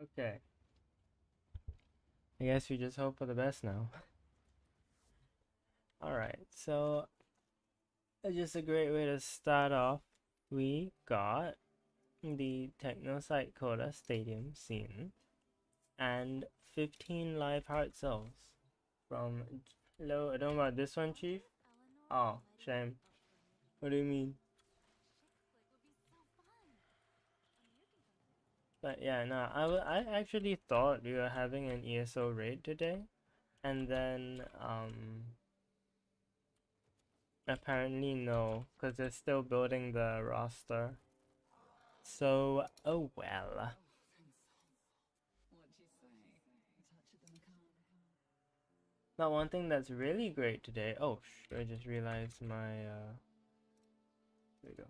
Okay. I guess we just hope for the best now. Alright, so just a great way to start off. We got the Technosite Coda Stadium scene and 15 live heart cells from. Hello, I don't know about this one, Chief. Oh, shame. What do you mean? But yeah, no, I actually thought we were having an ESO raid today, and then apparently no, because they're still building the roster. So, oh well. Now one thing that's really great today. Oh, I just realized my there we go.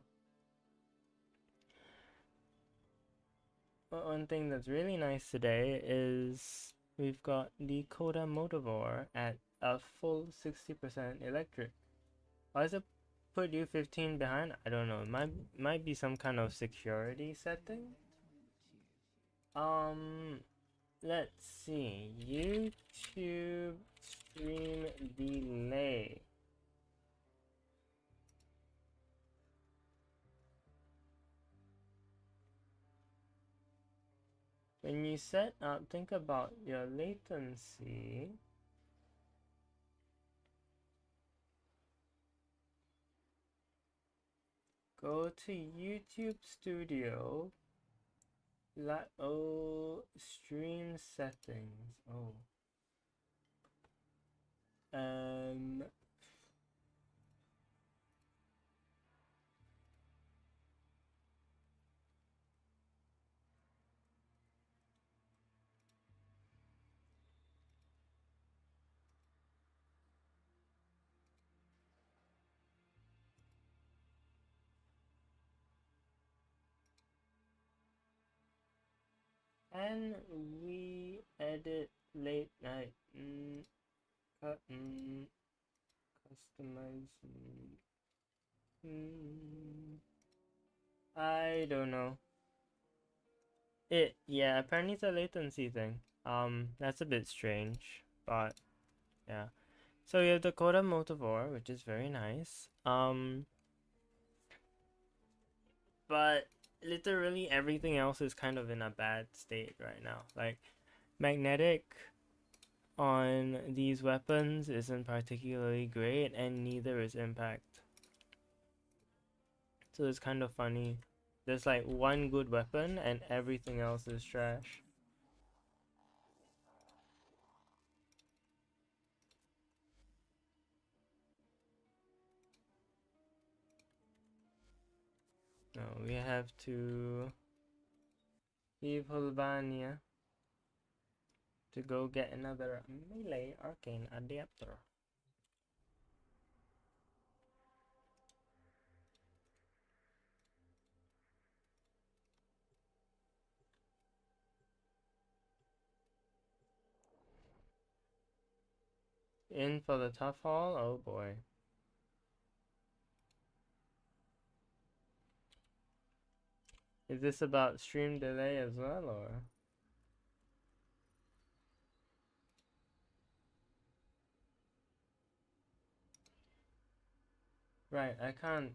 One thing that's really nice today is we've got the Coda Motivore at a full 60% electric. Why does it put you 15 behind? I don't know. It might be some kind of security setting. Let's see. YouTube stream delay. When you set up, think about your latency. Go to YouTube Studio. Stream settings. Oh. Um. And we edit late night. Customize. I don't know. Yeah, apparently it's a latency thing. That's a bit strange, but yeah. So you have the Coda Motivore, which is very nice. But literally everything else is kind of in a bad state right now. Like magnetic on these weapons isn't particularly great, and neither is impact. So it's kind of funny. There's like one good weapon and everything else is trash. No, we have to leave Hulbania to go get another melee arcane adapter. In for the tough haul? Oh boy. Is this about stream delay as well, or? Right, I can't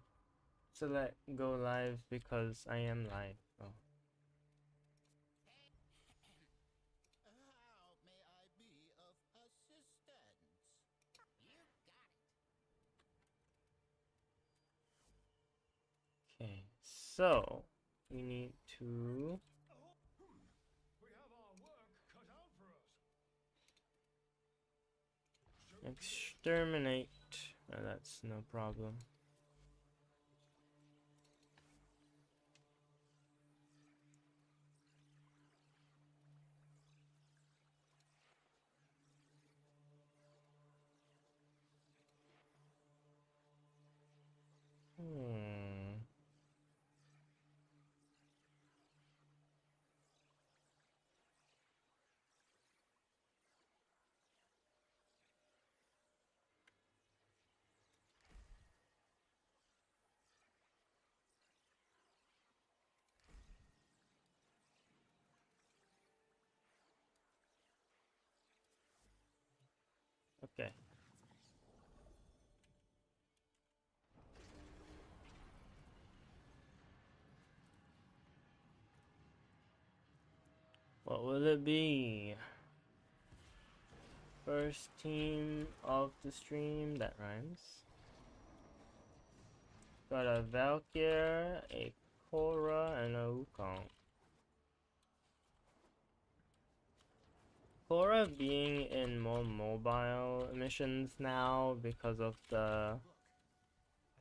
select go live because I am live. Oh. Okay, so we need to exterminate. Oh, that's no problem. Hmm. Okay. What will it be? First team of the stream, that rhymes. Got a Valkyr, a Korra, and a Wukong. Korra being in more mobile missions now because of the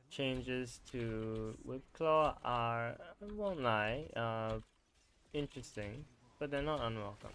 changes to Whipclaw are, I won't lie, interesting, but they're not unwelcome.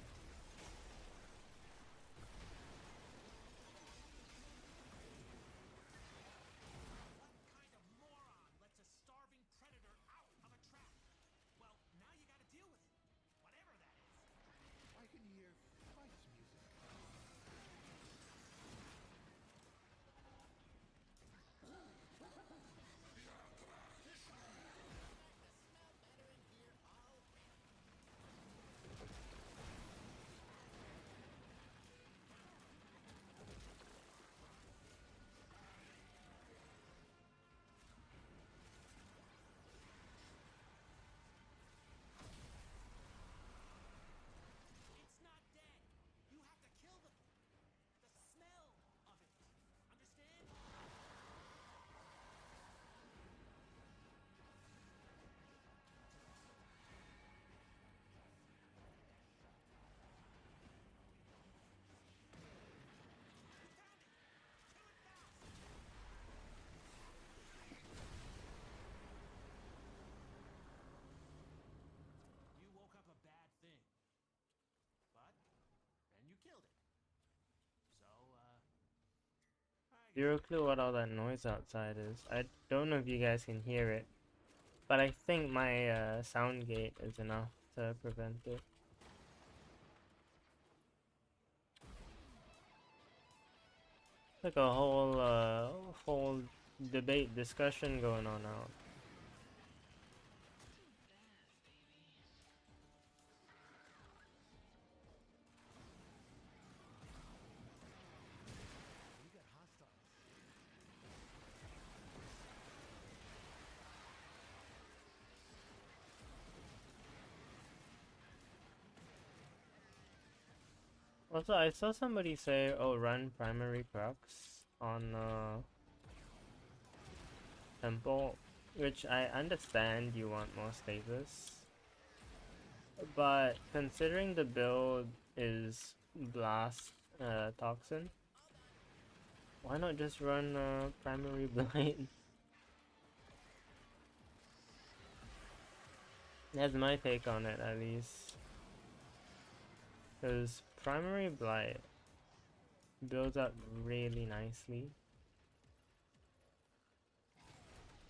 Zero clue what all that noise outside is. I don't know if you guys can hear it, but I think my sound gate is enough to prevent it. Like a whole debate discussion going on out. Also, I saw somebody say, "Oh, run primary crux on temple," which I understand you want more status, but considering the build is blast toxin, why not just run primary blight? That's my take on it, at least. Because primary blight builds up really nicely.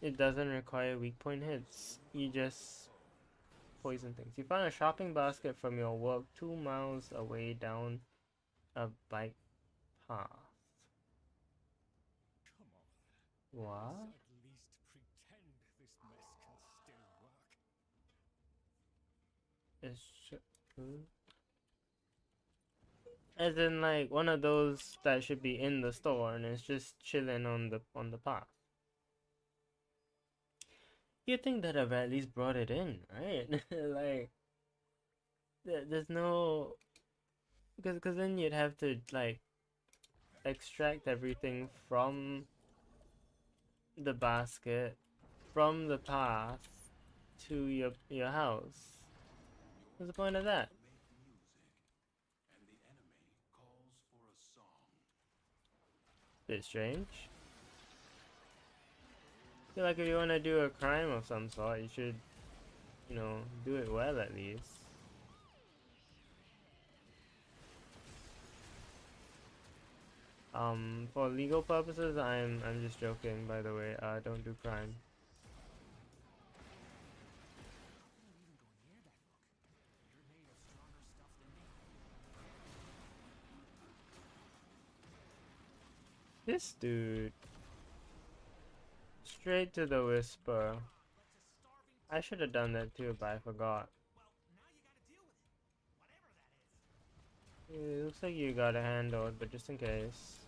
It doesn't require weak point hits. You just poison things. You find a shopping basket from your work 2 miles away down a bike path. What? At least pretend this mess can still work. As in, like, one of those that should be in the store and it's just chilling on the path. You'd think that I've at least brought it in, right? Like, there's no, because then you'd have to like extract everything from the basket, from the path to your house. What's the point of that? Bit strange. I feel like if you want to do a crime of some sort, you should, you know, do it well at least. For legal purposes, I'm just joking, by the way. Don't do crime. This dude. Straight to the whisper. I should have done that too, but I forgot. It looks like you got it handled, but just in case.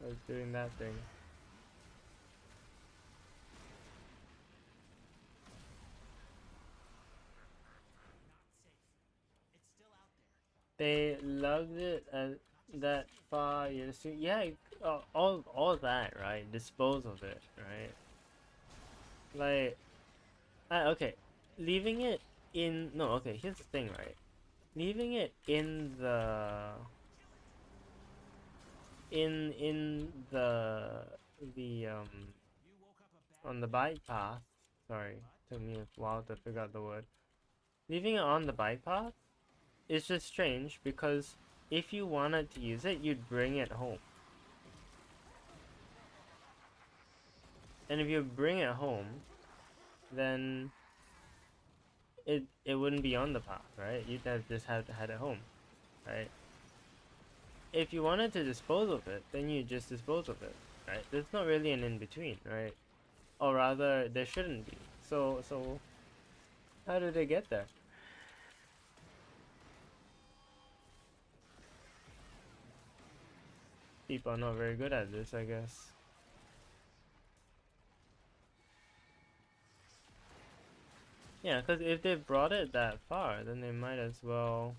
I was doing that thing. They lugged it that far. You see, yeah, all that, right? Dispose of it, right? Like, okay, leaving it in. No, okay. Here's the thing, right? Leaving it in the in the on the bike path. Sorry, took me a while to figure out the word. Leaving it on the bike path is just strange because if you wanted to use it, you'd bring it home. And if you bring it home, then it wouldn't be on the path, right? You'd have just had to had it home, right? If you wanted to dispose of it, then you just dispose of it, right? There's not really an in between, right? Or rather, there shouldn't be. So how did they get there? People are not very good at this, I guess. Yeah, because if they brought it that far, then they might as well.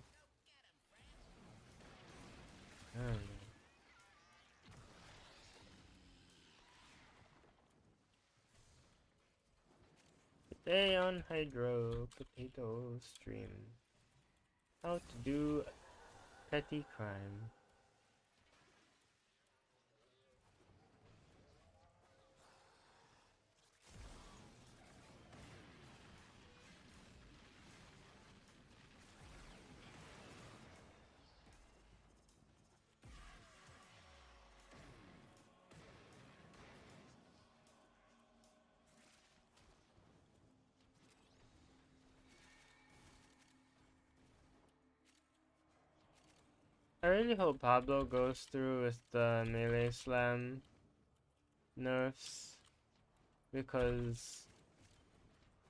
I don't know. Today on Hydro Potato Stream, how to do petty crime. I really hope Pablo goes through with the melee slam nerfs, because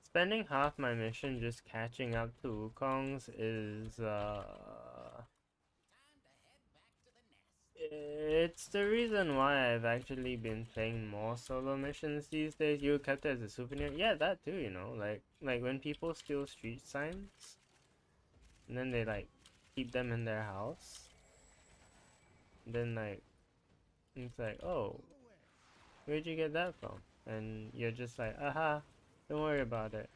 spending half my mission just catching up to Wukongs is it's the reason why I've actually been playing more solo missions these days. You kept it as a souvenir? Yeah, that too, you know, like when people steal street signs and then they like keep them in their house. Then like it's like, oh, where'd you get that from? And you're just like, aha, don't worry about it.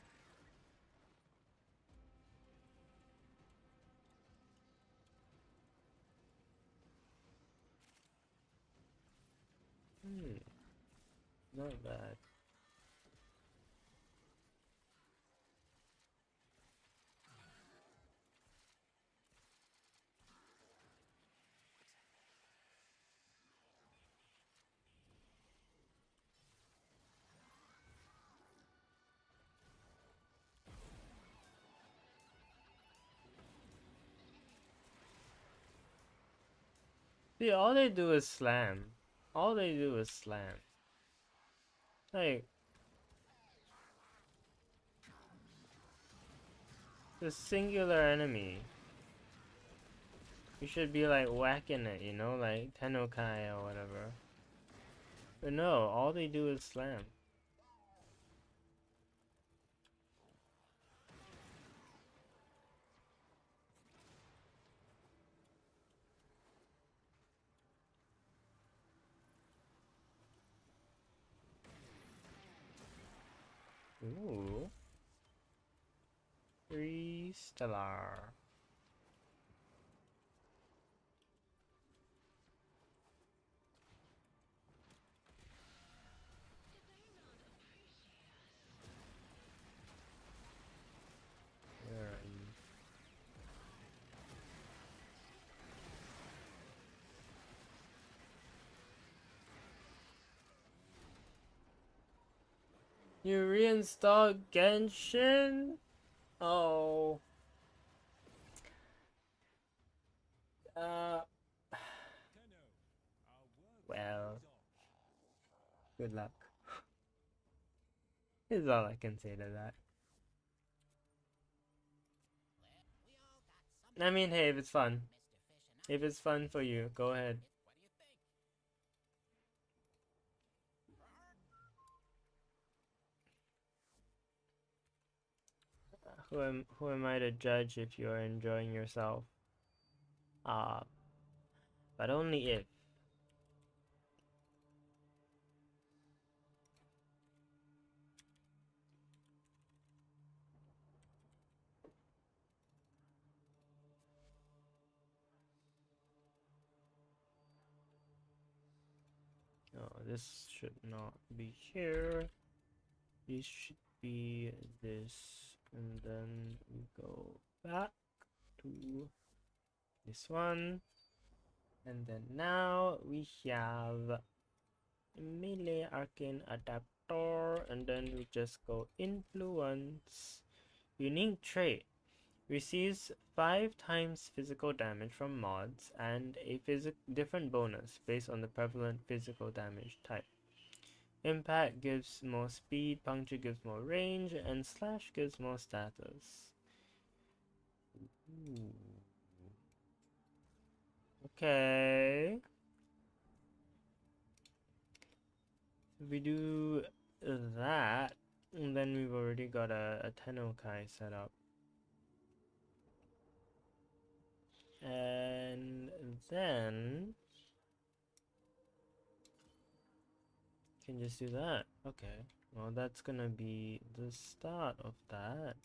Not bad. See, all they do is slam. All they do is slam. Like, the singular enemy. You should be like whacking it, you know, like Tenokai or whatever. But no, all they do is slam. Ooh. 3 stellar. Where are you? You reinstalled Genshin? Oh. Uh. Well. Good luck. Is all I can say to that. I mean, hey, if it's fun. If it's fun for you, go ahead. who am I to judge if you're enjoying yourself? Uh, but only if. Oh, this should not be here. This should be this, and then we go back to this one, and then now we have melee arcane adapter, and then we just go influence. Unique trait receives 5 times physical damage from mods and a different bonus based on the prevalent physical damage type. Impact gives more speed, puncture gives more range, and slash gives more status. Ooh. Okay. If we do that, and then we've already got a Tenokai set up. And then can just do that. Okay. Well, that's gonna be the start of that.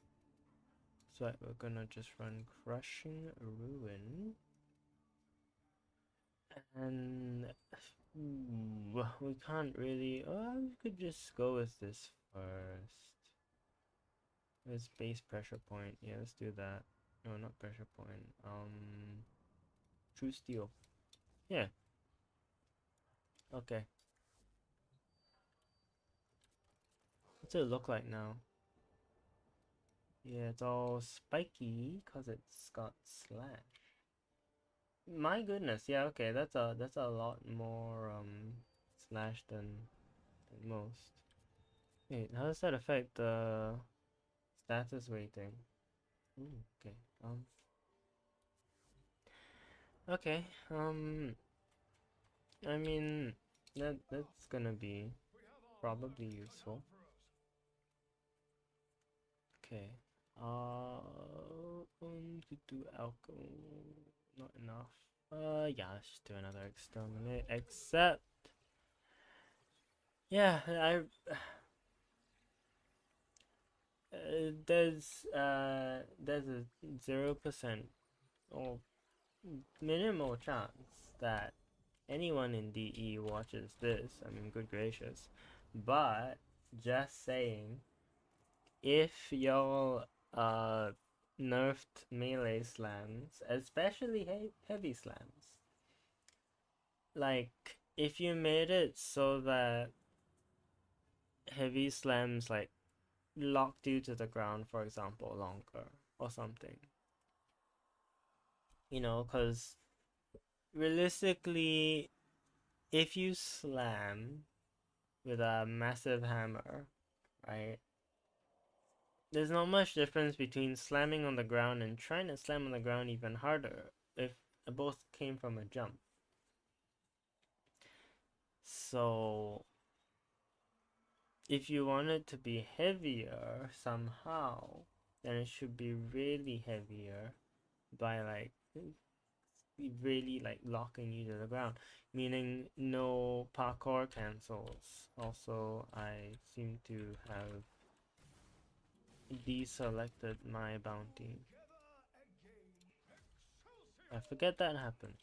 So we're gonna just run Crushing Ruin. And we can't really. Oh, we could just go with this first. Let's base pressure point. Yeah, let's do that. No, not pressure point. True steel. Yeah. Okay. What's it look like now? Yeah, it's all spiky because it's got slash. My goodness, yeah, okay, that's a lot more slash than most. Wait, how does that affect the status rating? Ooh, okay. Okay. I mean that's gonna be probably useful. Okay. To do alcohol, not enough. Yeah, let's just do another exterminate. Except, yeah, there's a 0% or minimal chance that anyone in DE watches this. I mean, good gracious. But just saying, if y'all nerfed melee slams, especially heavy slams, like if you made it so that heavy slams like locked you to the ground, for example, longer or something, you know, because realistically, if you slam with a massive hammer, right, there's not much difference between slamming on the ground and trying to slam on the ground even harder if both came from a jump. So if you want it to be heavier somehow, then it should be really heavier by like really like locking you to the ground, meaning no parkour cancels. Also, I seem to have deselected my bounty. I forget that happens.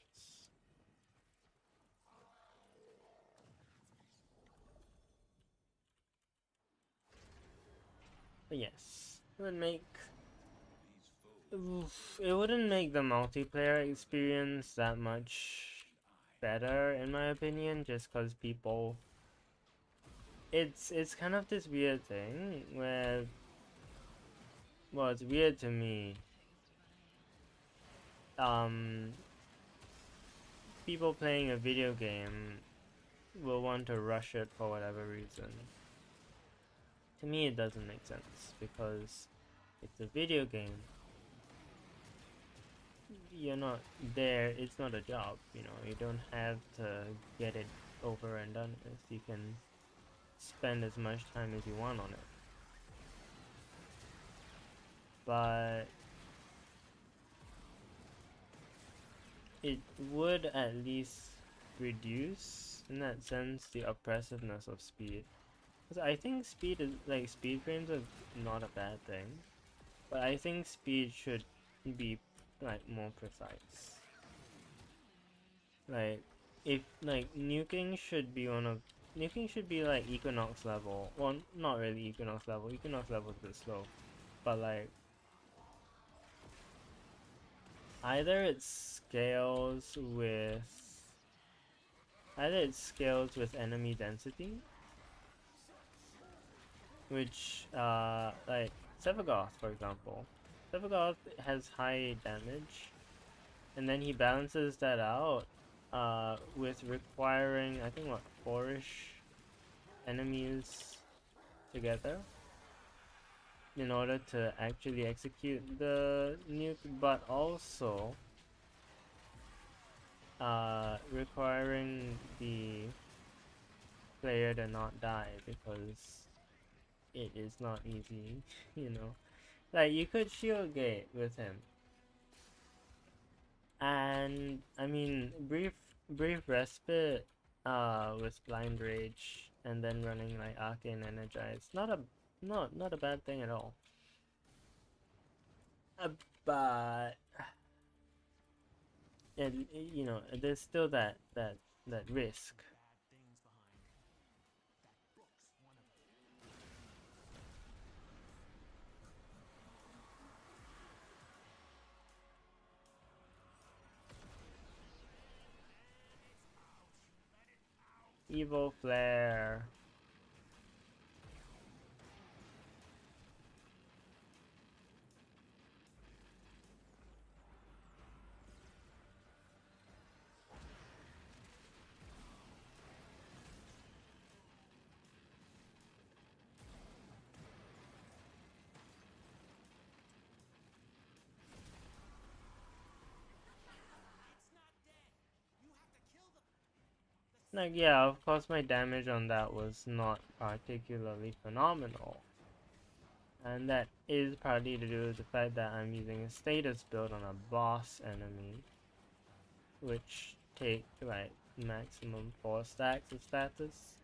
But yes, it would make it wouldn't make the multiplayer experience that much better in my opinion, just because people it's kind of this weird thing where, well, it's weird to me. People playing a video game will want to rush it for whatever reason. To me, it doesn't make sense because it's a video game. You're not there. It's not a job. You know, you don't have to get it over and done with. You can spend as much time as you want on it. but it would at least reduce, in that sense, the oppressiveness of speed. Because I think speed is like speed frames are not a bad thing, but I think speed should be like more precise. Like if like nuking should be nuking should be like Equinox level. Well, not really Equinox level. Equinox level is a bit slow, but like either it scales with enemy density, which like Sevagoth for example. Sevagoth has high damage, and then he balances that out with requiring I think what 4-ish enemies together in order to actually execute the nuke, but also requiring the player to not die, because it is not easy, you know. Like you could shield gate with him, and I mean brief respite with blind rage, and then running like arcane energize. Not a bad thing at all. But you know, there's still that risk. Evil flare. Like, yeah, of course my damage on that was not particularly phenomenal. And that is partly to do with the fact that I'm using a status build on a boss enemy, which take like maximum 4 stacks of status.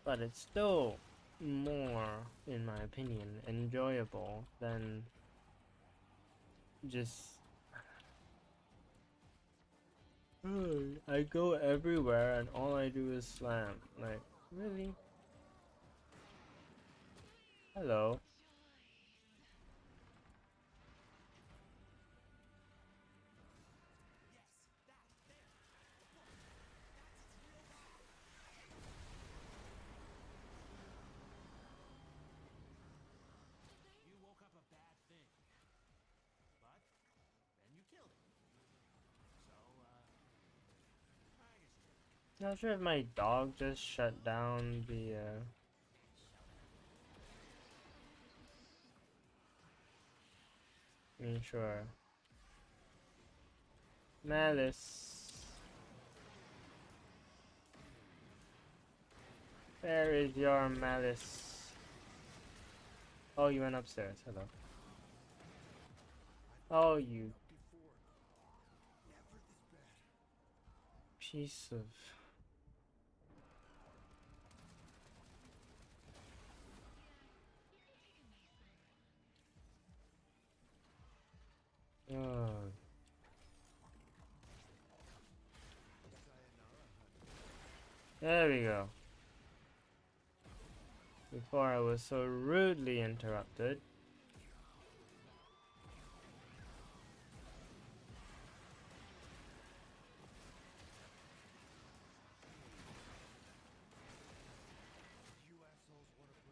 But it's still more, in my opinion, enjoyable than just I go everywhere and all I do is slam. Like, really? Hello. You woke up a bad thing. But then you killed it. So, I guess Not sure if my dog just shut down the I mean, sure. Malice. Where is your malice? Oh, you went upstairs. Hello. Oh, you piece of... Oh. There we go. Before I was so rudely interrupted. you assholes want to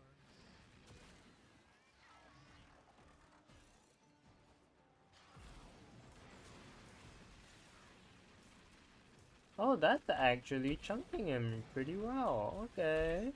burn? Oh, that's actually chunking him pretty well. Okay.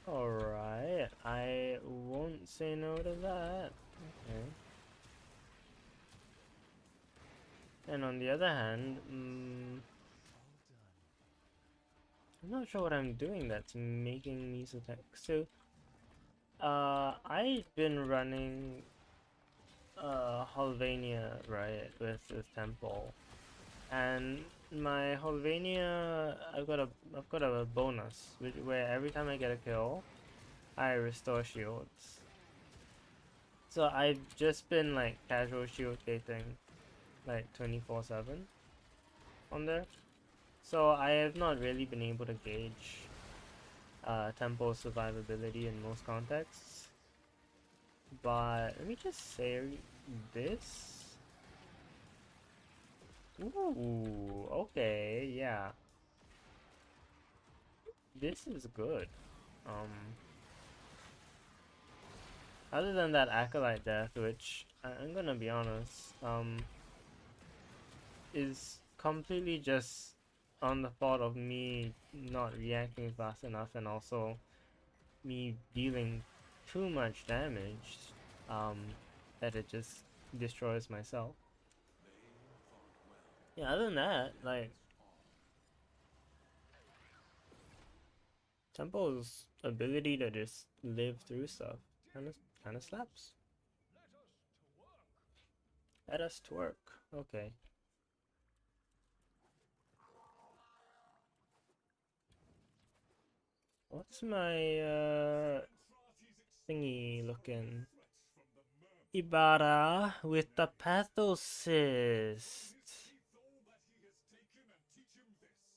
Alright, I say no to that. Okay. And on the other hand, I'm not sure what I'm doing that's making me so so I've been running Hulvania, right, with Temple. And my Hulvania, I've got a bonus where every time I get a kill, I restore shields. So I've just been like casual shield gating like 24/7 on there. So I have not really been able to gauge tempo survivability in most contexts. But let me just say this. Ooh, okay, yeah. This is good. Other than that acolyte death, which I'm gonna be honest, is completely just on the fault of me not reacting fast enough and also me dealing too much damage, um, that it just destroys myself. Yeah, other than that, like, Temple's ability to just live through stuff kind of slaps. Let us twerk. Okay. What's my thingy looking? Ibarra with the pathocyst.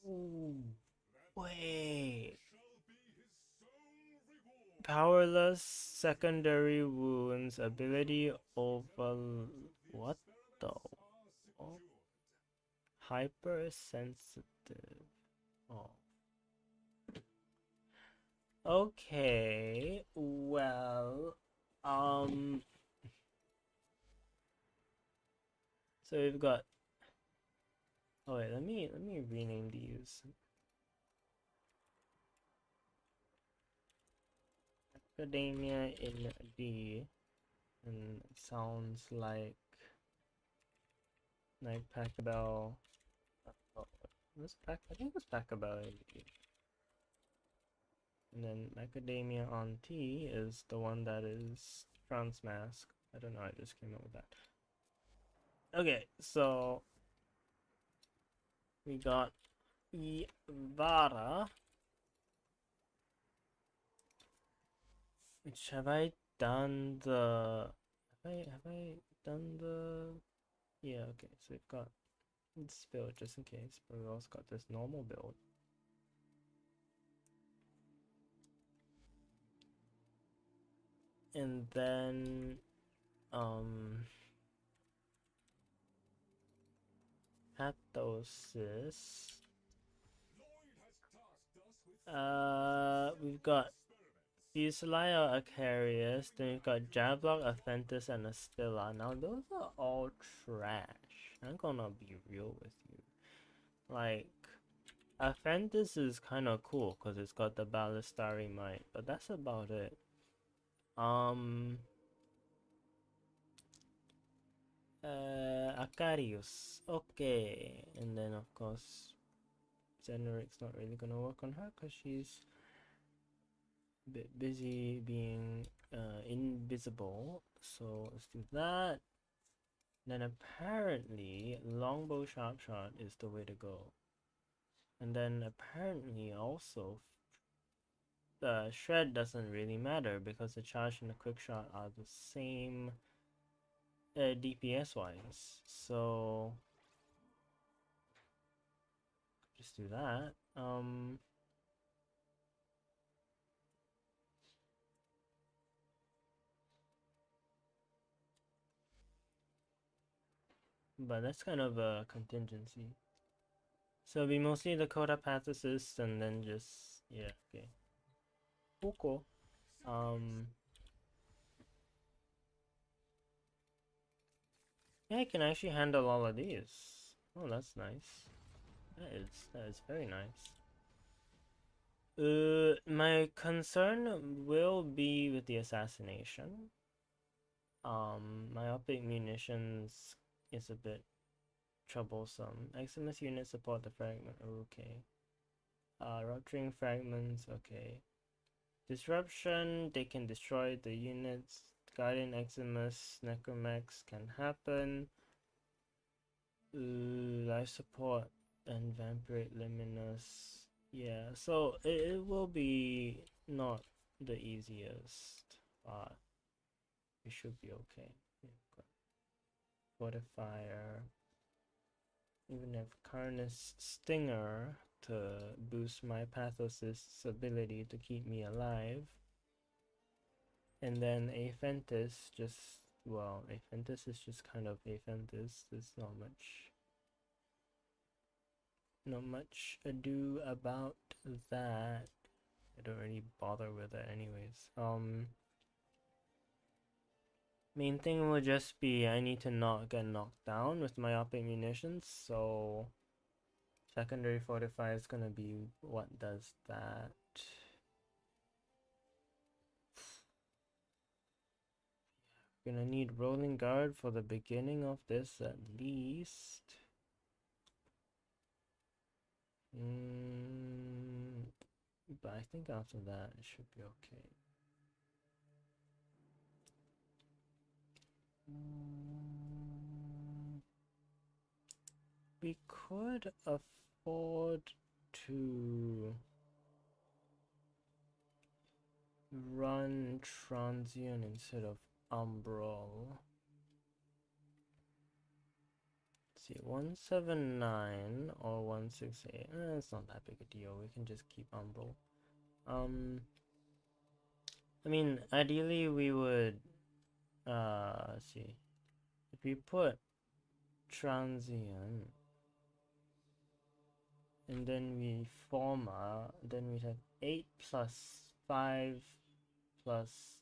Ooh, wait. Powerless secondary wounds ability over what the? Oh, hypersensitive. Oh. Okay. Well, um. So we've got. Oh wait, let me rename these. Academia in D, and it sounds like Pachelbel. Oh, was Pac? I think it was Pachelbel in D. And then Macadamia on T is the one that is Transmask. I don't know. I just came up with that. Okay, so we got Ivara. Which have I done the? Have I done the? Yeah. Okay. So we've got this build just in case, but we've also got this normal build. And then Pathosis. We've got Fusilio Acarius, then we've got Javlok, Aphentis, and Astilla. Now those are all trash. I'm gonna be real with you. Like, Aphentis is kinda cool because it's got the Ballistari Might, but that's about it. Acarius. Okay. And then of course Zeneric's not really gonna work on her because she's a bit busy being invisible. So let's do that. Then apparently longbow sharpshot is the way to go. And then apparently also the shred doesn't really matter because the charge and the quick shot are the same DPS wise. So just do that. But that's kind of a contingency. So it'll be mostly the Coda Path Assist and then just, yeah, okay. Cool. Yeah, I can actually handle all of these. Oh, that's nice. That is very nice. My concern will be with the assassination. Myopic munitions is a bit troublesome. Eximus units support the fragment. Okay. Rupturing fragments. Okay. Disruption. They can destroy the units. Guardian Eximus Necromex can happen. Life support and Vampirate Luminous. Yeah, so it will be not the easiest, but we should be okay. We've got Fortifier. Even if Carnus Stinger to boost my Pathos's ability to keep me alive. And then Aphentis just, well, Aphentis is just kind of Aphentis. There's not much ado about that. I don't really bother with it anyways. Main thing will just be I need to not get knocked down with myopic munitions, so secondary fortify is gonna be what does that. Gonna need rolling guard for the beginning of this at least. But I think after that it should be okay. We could afford to run Transient instead of Umbral. Let's see, 179 or 168. It's not that big a deal. We can just keep Umbral. I mean, ideally we would, let's see. If we put Transient and then we Forma, then we'd have 8 plus 5 plus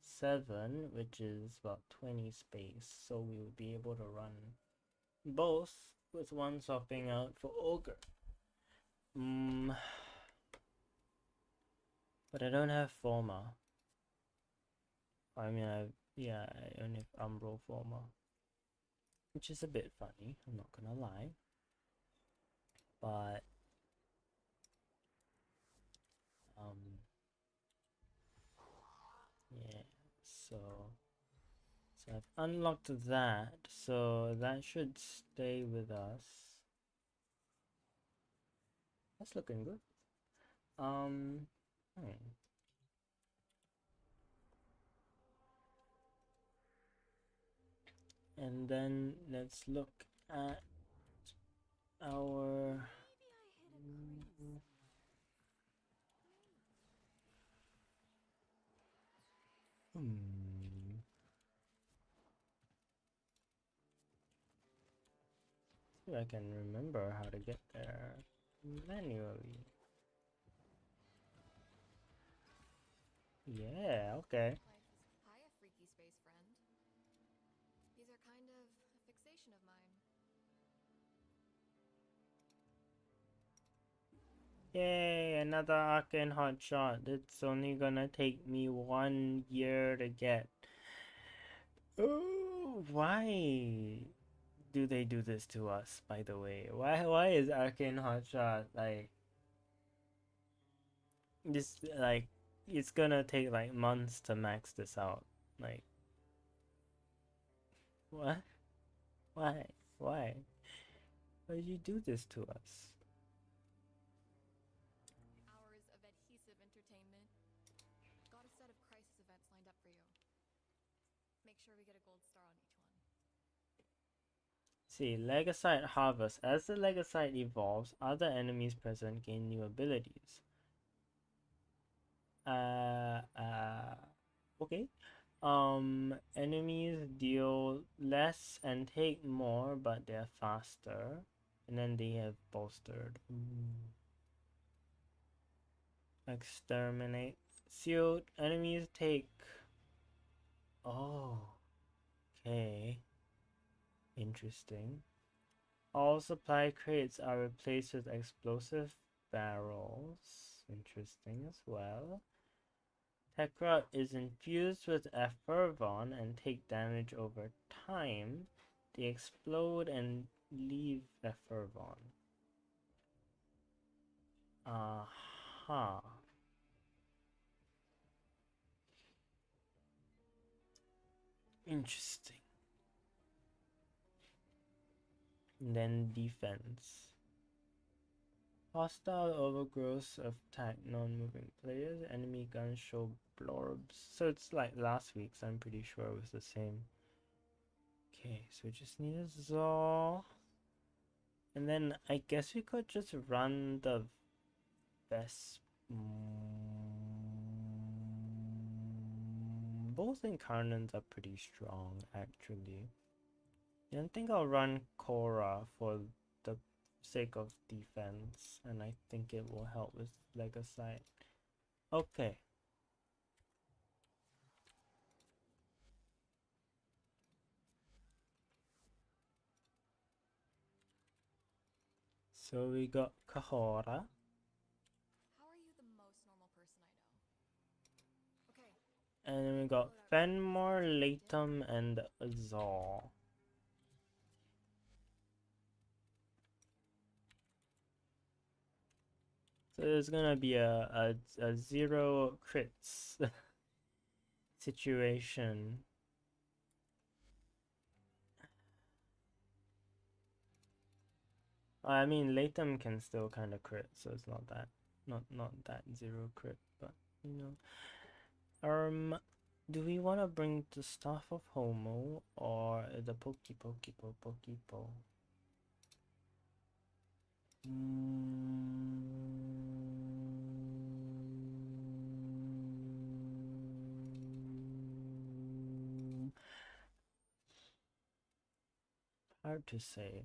7, which is about 20 space, so we would be able to run both with one swapping out for Ogre. But I don't have Forma. I mean, I only have Umbral Forma, which is a bit funny, I'm not gonna lie. But yeah, so I've unlocked that, so that should stay with us. That's looking good. And then let's look at our see if I can remember how to get there manually. Yeah, okay. Hiya, freaky space friend. These are kind of a fixation of mine. Yay, another arcane hotshot. It's only gonna take me 1 year to get. Oh, why do they do this to us, by the way? Why is arcane hotshot like this, like it's gonna take like months to max this out? Like what? Why? Why? Why did you do this to us? Hours of adhesive entertainment. Got a set of crisis events lined up for you. Make sure we get a gold star on each one. See, Legasite Harvest. As the Legasite evolves, other enemies present gain new abilities. Okay. Enemies deal less and take more, but they're faster. And then they have bolstered. Exterminate. Sealed enemies take. Oh. Okay. Interesting. All supply crates are replaced with explosive barrels. interesting as well. Tekra is infused with Effervon and take damage over time. They explode and leave Effervon. Aha. Interesting. And then defense. Hostile overgrowth attack non-moving players. Enemy guns show blorbs. So it's like last week's, I'm pretty sure it was the same. Okay, so we just need a Zaw. And then I guess we could just run the best. Both incarnates are pretty strong, actually. I don't think I'll run Korra for the sake of defense, and I think it will help with Legacite. Okay. So we got Kahora. How are you the most normal person I know? Okay. And then we got Fenmore, Latham, and Zaw. So there's gonna be a 0 crits situation. I mean, Latham can still kind of crit, so it's not that 0 crit, but you know. Do we want to bring the Staff of Homo or the Pokepo? Hard to say.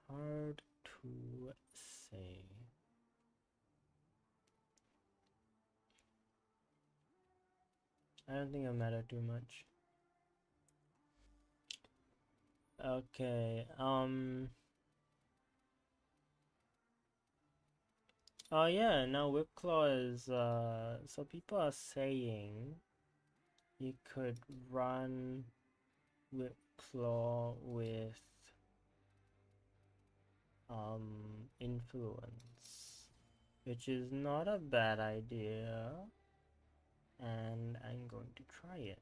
Hard to say. I don't think it'll matter too much. Okay, oh yeah, now Whipclaw is, so people are saying you could run Whipclaw with, influence, which is not a bad idea, and I'm going to try it.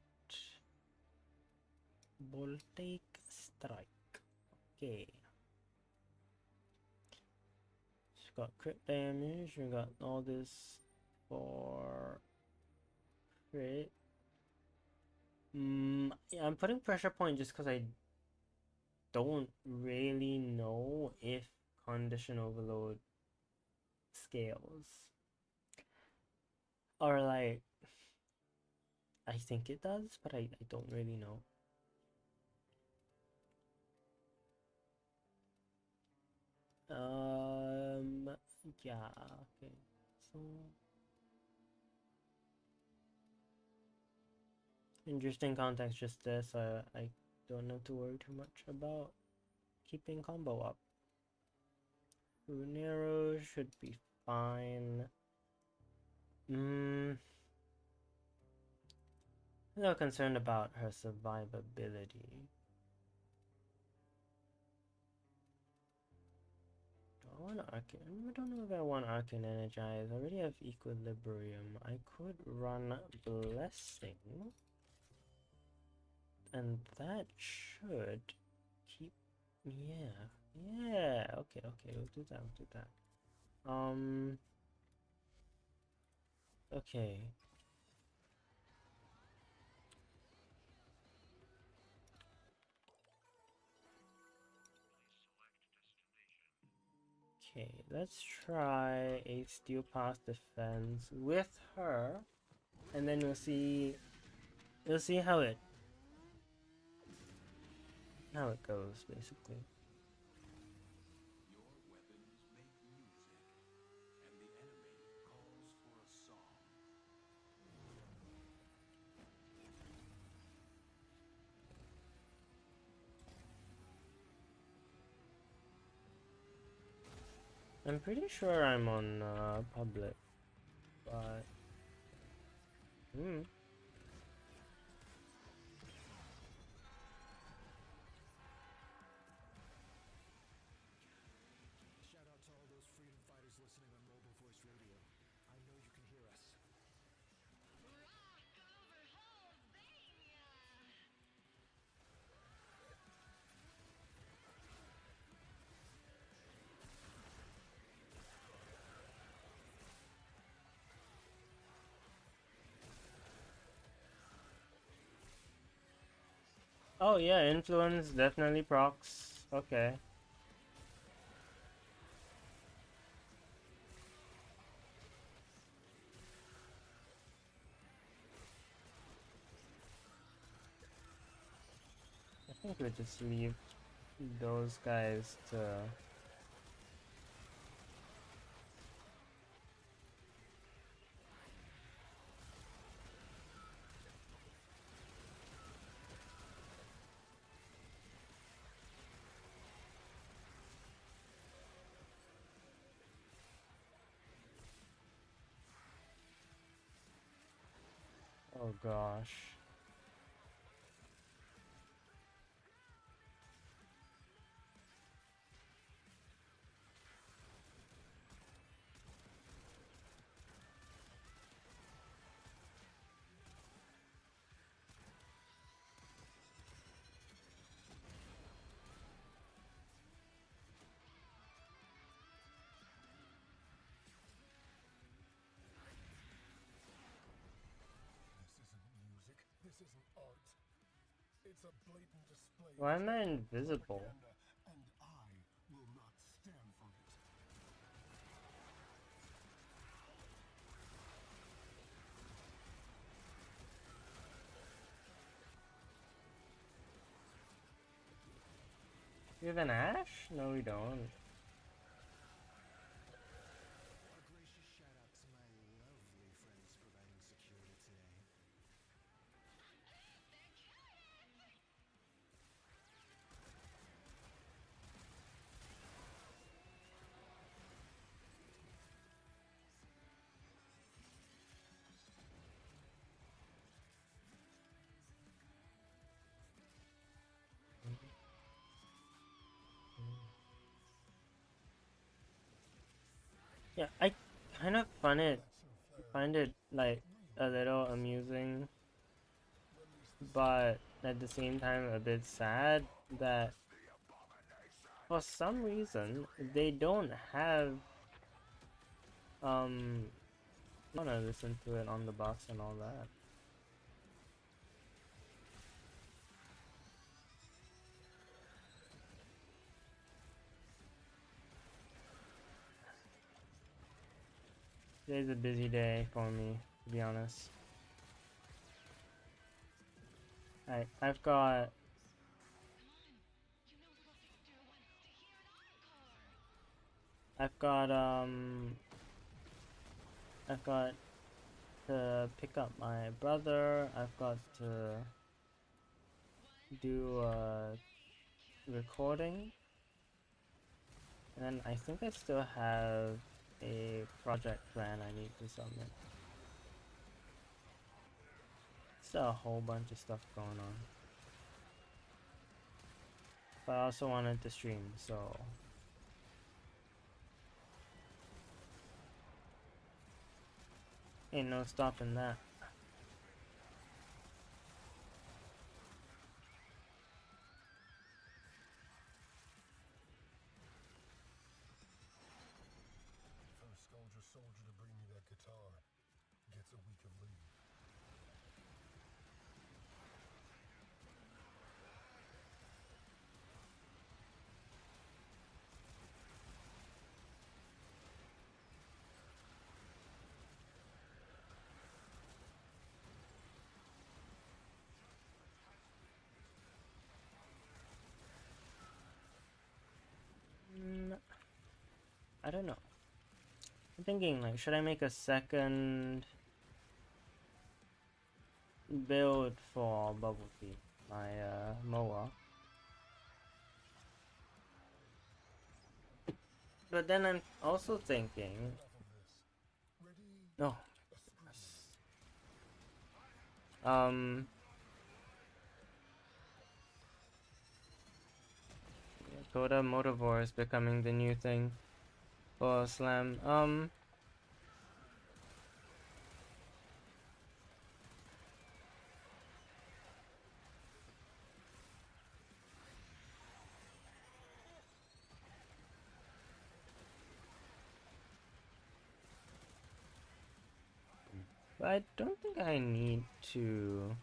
Voltaic Strike. Okay. She's got crit damage, we got all this for crit. Yeah, I'm putting pressure point just because I don't really know if condition overload scales. Or like, I think it does, but I don't really know. Yeah, okay. So interesting context just this. I don't have to worry too much about keeping combo up. Runero should be fine. I'm a little concerned about her survivability. I don't know if I want Arcane Energize. I already have Equilibrium. I could run Blessing. And that should keep... Yeah. Okay, we'll do that. Okay. Okay, let's try a Steel Pass Defense with her, and then we'll see how it goes, basically. Your weapons make music, and the enemy calls for a song. I'm pretty sure I'm on public, but Shout out to all those freedom fighters listening on mobile voice radio. I know you can hear us. oh yeah, influence definitely procs. Okay. I think we just leave those guys to. Oh gosh. This isn't art. It's a blatant display Why of am I invisible? propaganda, and I will not stand for it. We have an Ash? No, we don't. A gracious shout out to my lovely friends providing security today. Yeah, I kind of find it like a little amusing, but at the same time a bit sad that for some reason they don't have I wanna listen to it on the bus and all that. Today's a busy day for me, to be honest. I've got I've got I've got to pick up my brother. I've got to do a recording, and I think I still have a project plan I need to submit. Still a whole bunch of stuff going on, but I also wanted to stream, so ain't no stopping that. First soldier to bring me that guitar gets a week of leave. I don't know. I'm thinking, like, should I make a second build for Bubble Tea, my mower? But then I'm also thinking, no, Coda Motivore is becoming the new thing for Slam. But I don't think I need to.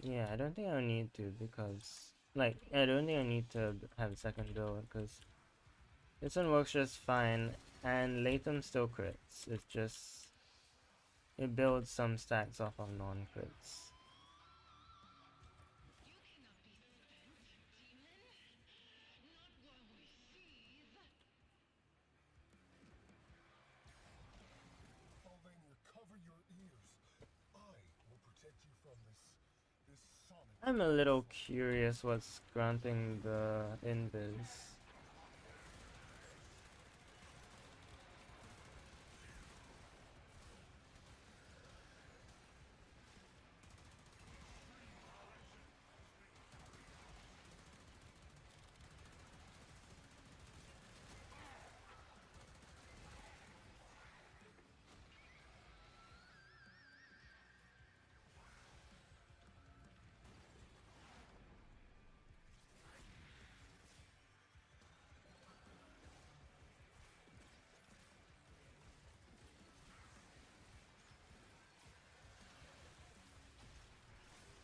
Yeah, I don't think I need to because, like, I don't think I need to have a second build because this one works just fine, and Latham still crits. It's just it builds some stacks off of non-crits. I'm a little curious what's granting the invis.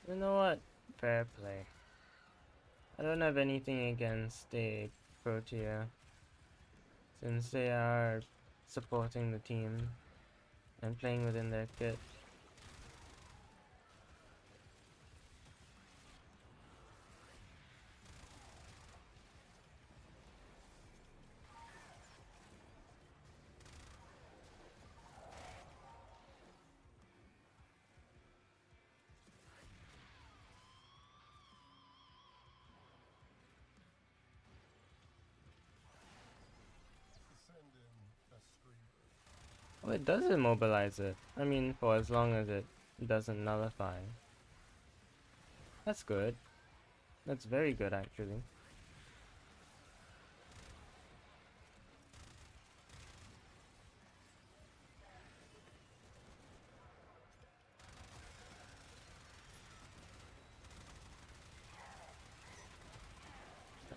You know what? Fair play. I don't have anything against a Protea, since they are supporting the team and playing within their kit. Oh, it does immobilize it. I mean, for as long as it doesn't nullify. That's good. That's very good, actually.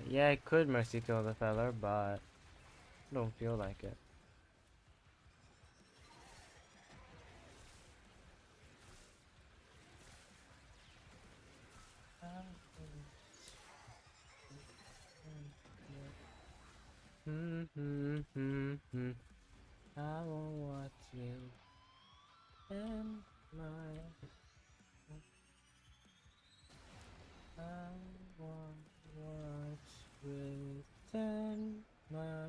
Yeah, I could mercy kill the feller, but I don't feel like it. I won't watch you in my. I won't watch within my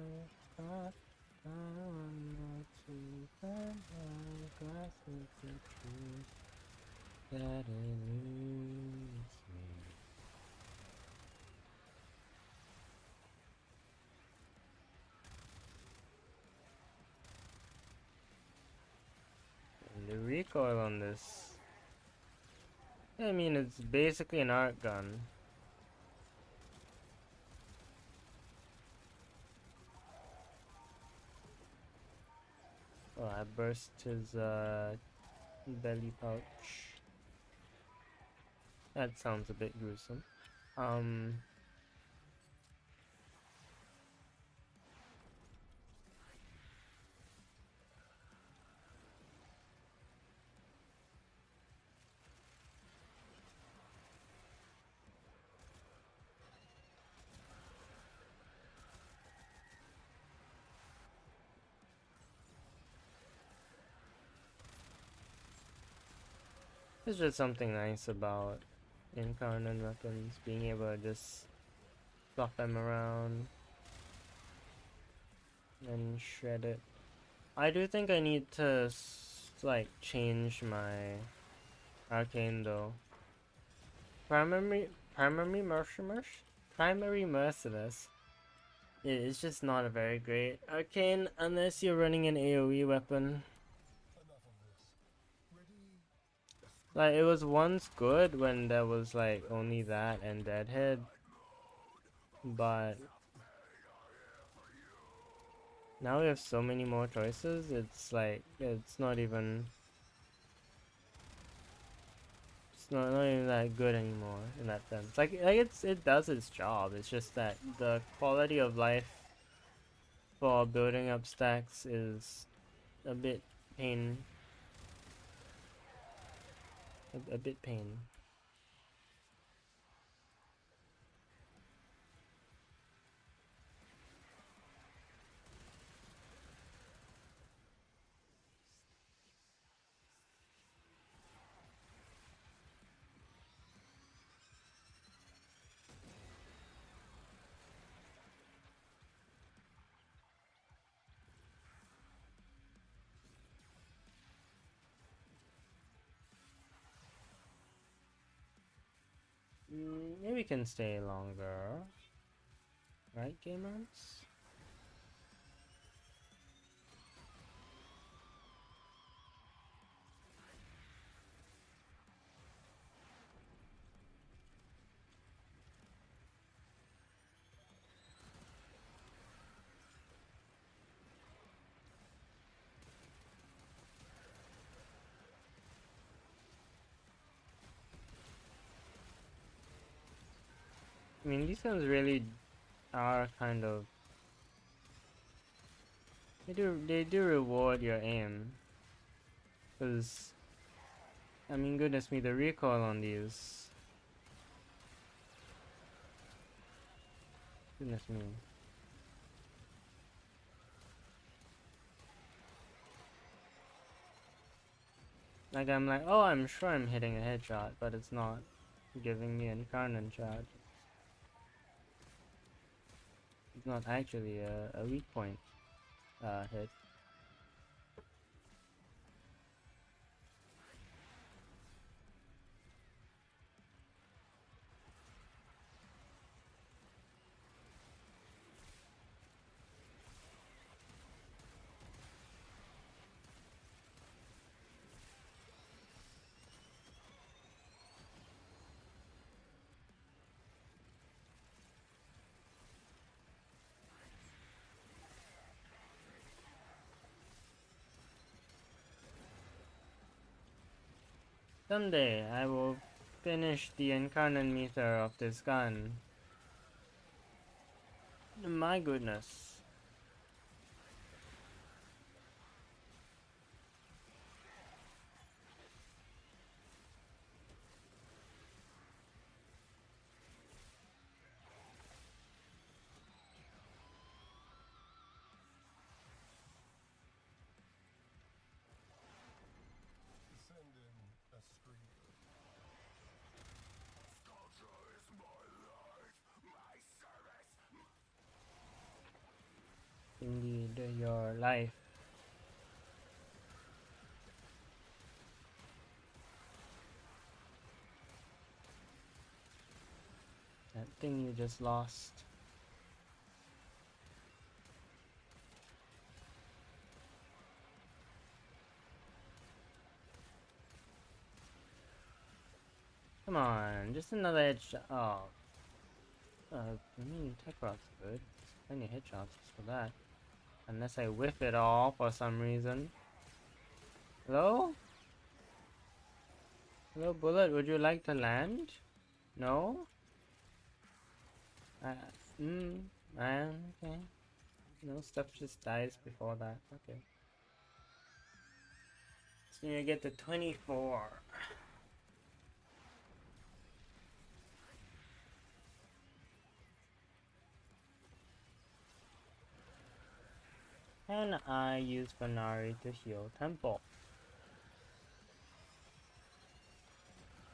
heart. I want to find my grasp with the truth that eludes me. And the recoil on this, I mean, it's basically an art gun. Oh, I burst his belly pouch. That sounds a bit gruesome. There's just something nice about incarnate weapons, being able to just flop them around and shred it. I do think I need to like change my arcane though. Primary Mersh? primary merciless. It's just not a very great arcane unless you're running an AoE weapon. Like, it was once good when there was like only that and Deadhead, but now we have so many more choices. It's like it's not even not even that good anymore in that sense. Like it does its job. It's just that the quality of life for building up stacks is a bit pain. A bit pain. Maybe we can stay longer. Right, gamers? I mean, these ones really are kind of... They do reward your aim. Because, I mean, goodness me, the recoil on these... Goodness me. Like, I'm like, oh, I'm sure I'm hitting a headshot, but it's not giving me any Incarnate charge. It's not actually a weak point hit. Someday I will finish the Incarnate meter of this gun. My goodness. Indeed, your life. That thing you just lost. Come on, just another headshot. Oh. I mean, tech rod's good. Plenty of headshots for that. Unless I whiff it all for some reason. Hello? Hello, bullet, would you like to land? No? Okay. No, stuff just dies before that. Okay. So you get to 24. Can I use Banari to heal Temple?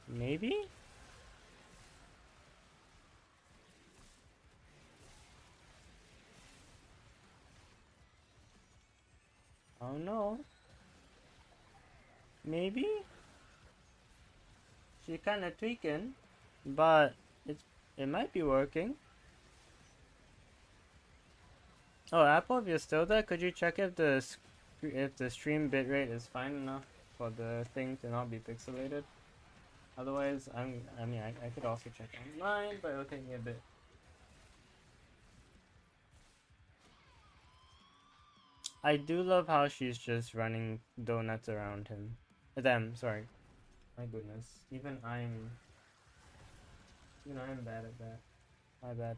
Maybe? Oh no. Maybe? She's kinda tweaking, but it might be working. Oh, Apple, if you're still there, could you check if the stream bitrate is fine enough for the thing to not be pixelated? Otherwise, I mean, I could also check online, but it'll take me a bit. I do love how she's just running donuts around him. Them, sorry. My goodness. Even I'm bad at that. My bad.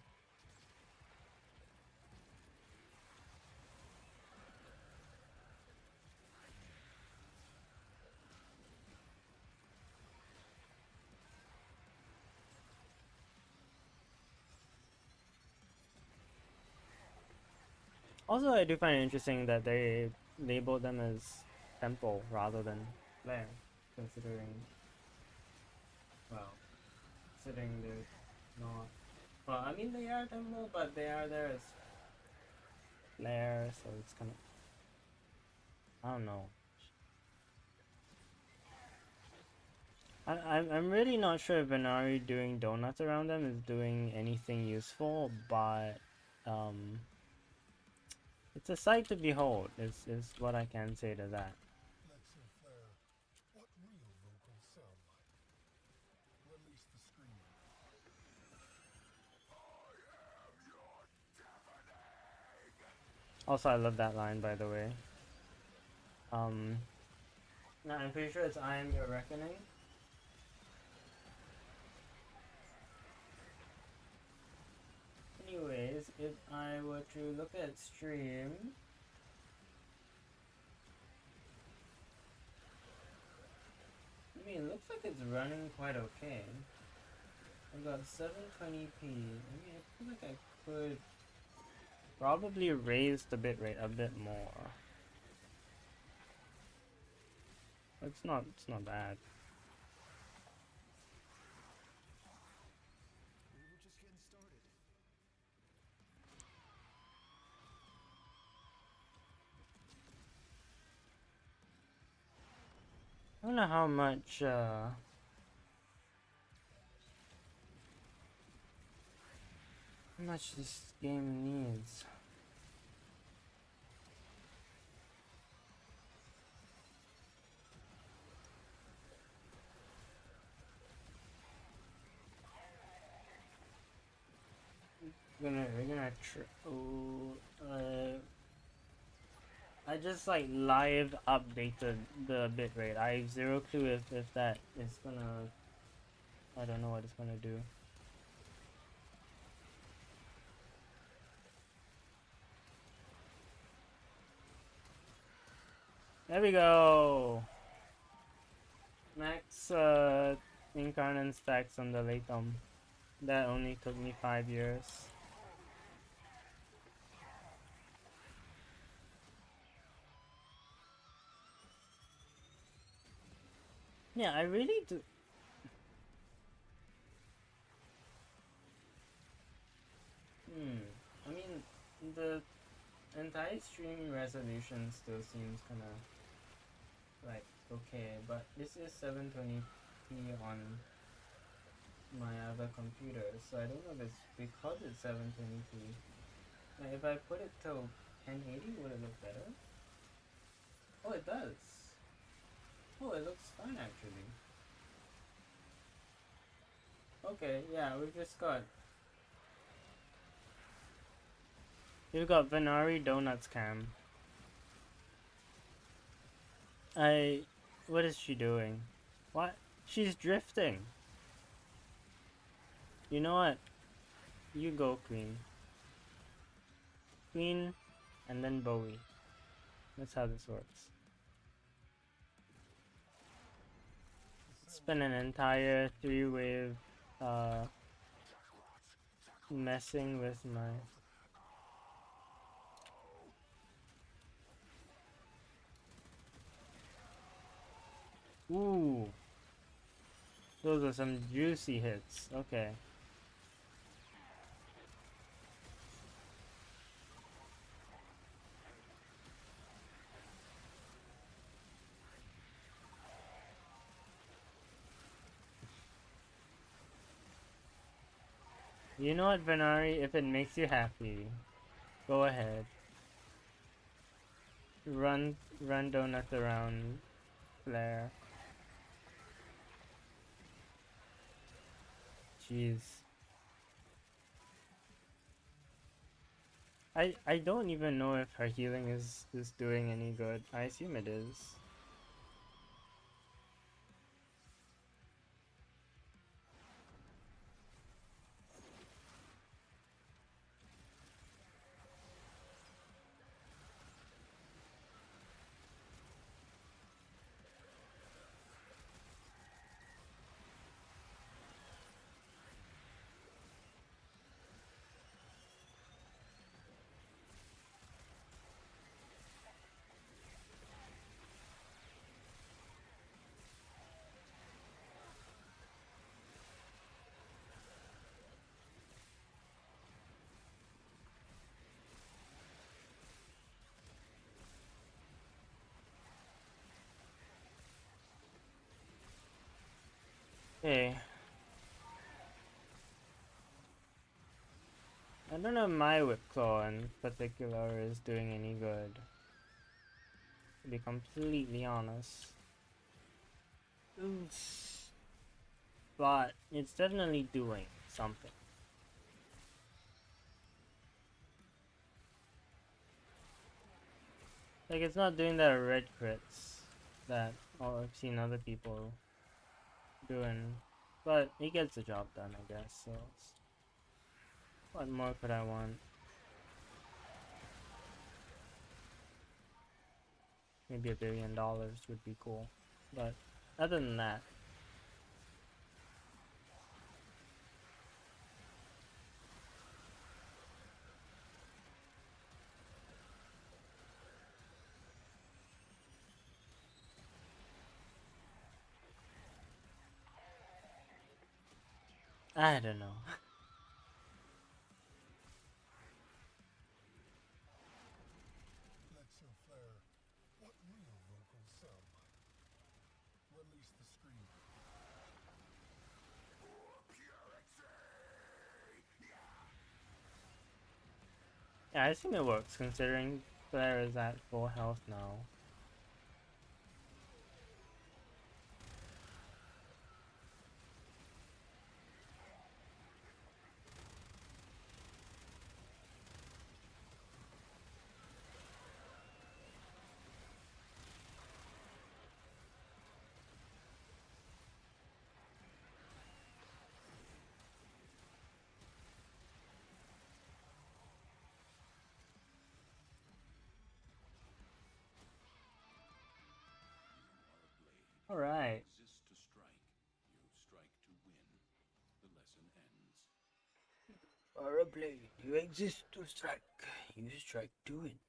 Also, I do find it interesting that they labeled them as temple rather than flare, considering, well, considering they're not. Well, I mean, they are temple, but they are there as flare, so it's kind of. I don't know. I'm really not sure if Venari doing donuts around them is doing anything useful, but um, it's a sight to behold. Is what I can say to that. Lexer Flare, what real vocals sound like? Release the screaming. Also, I love that line, by the way. No, I'm pretty sure it's "I am your reckoning." Anyways, if I were to look at stream, I mean, it looks like it's running quite okay. I've got 720p. I mean, I feel like I could probably raise the bitrate a bit more. It's not bad. We were just getting started. I don't know how much this game needs. I just like live updated the bitrate. I have zero clue if that is gonna. I don't know what it's gonna do. There we go. Max incarnate stacks on the Latham. That only took me 5 years. Yeah, I really do. I mean, the entire stream resolution still seems kind of like okay, but this is 720p on my other computer, so I don't know if it's because it's 720p. Like if I put it to 1080, would it look better? Oh, it does. Oh, it looks fine actually. Okay, yeah, we've got Venari Donuts Cam. What is she doing? What? She's drifting. You know what? You go, Queen. Queen, and then Bowie. That's how this works. It's been an entire 3-wave, messing with my... Ooh! Those are some juicy hits. Okay. You know what, Venari? If it makes you happy, go ahead. run donuts around Blair. Jeez. I don't even know if her healing is doing any good. I assume it is. Okay. I don't know if my whip claw in particular is doing any good. To be completely honest. Oof. But it's definitely doing something. Like it's not doing that red crits that I've seen other people doing, but it gets the job done, I guess. So, what more could I want? Maybe $1 billion would be cool, but other than that, I don't know. Let's your flare. What real vocals sound like? Release the scream. Yeah, I think it works considering Blair is at full health now. All right. Exist to strike. You strike to win. The lesson ends. For a blade, you exist to strike. You strike to win.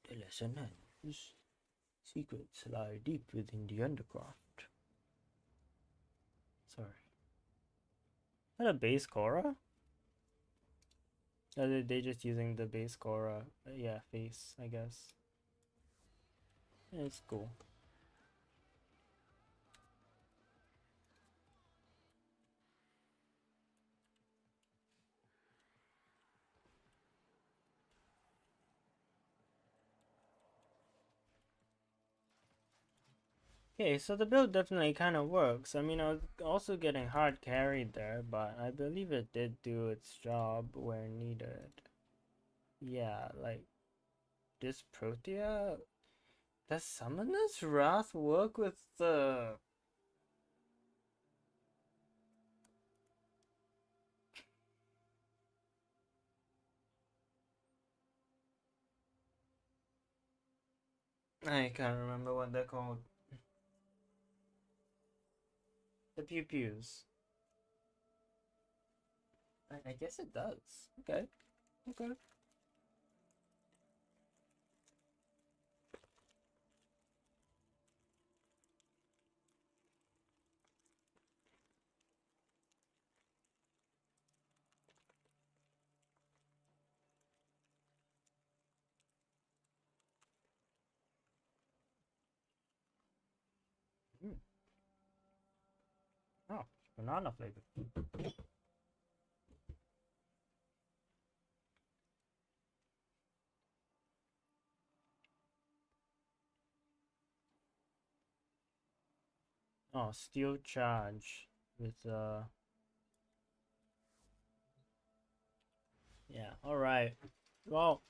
The lesson ends. Secrets lie deep within the undercroft. Sorry. Is that a base Korra? Or are they just using the base Korra? Yeah, face, I guess. Yeah, it's cool. Okay, so the build definitely kind of works. I mean, I was also getting hard carried there, but I believe it did do its job where needed. Yeah, like this Protea. Does Summoner's Wrath work with the? I can't remember what they're called. The pew pews. I guess it does. Okay. Okay. Mm. Oh, banana flavor. Oh, steel charge with yeah, alright. Well,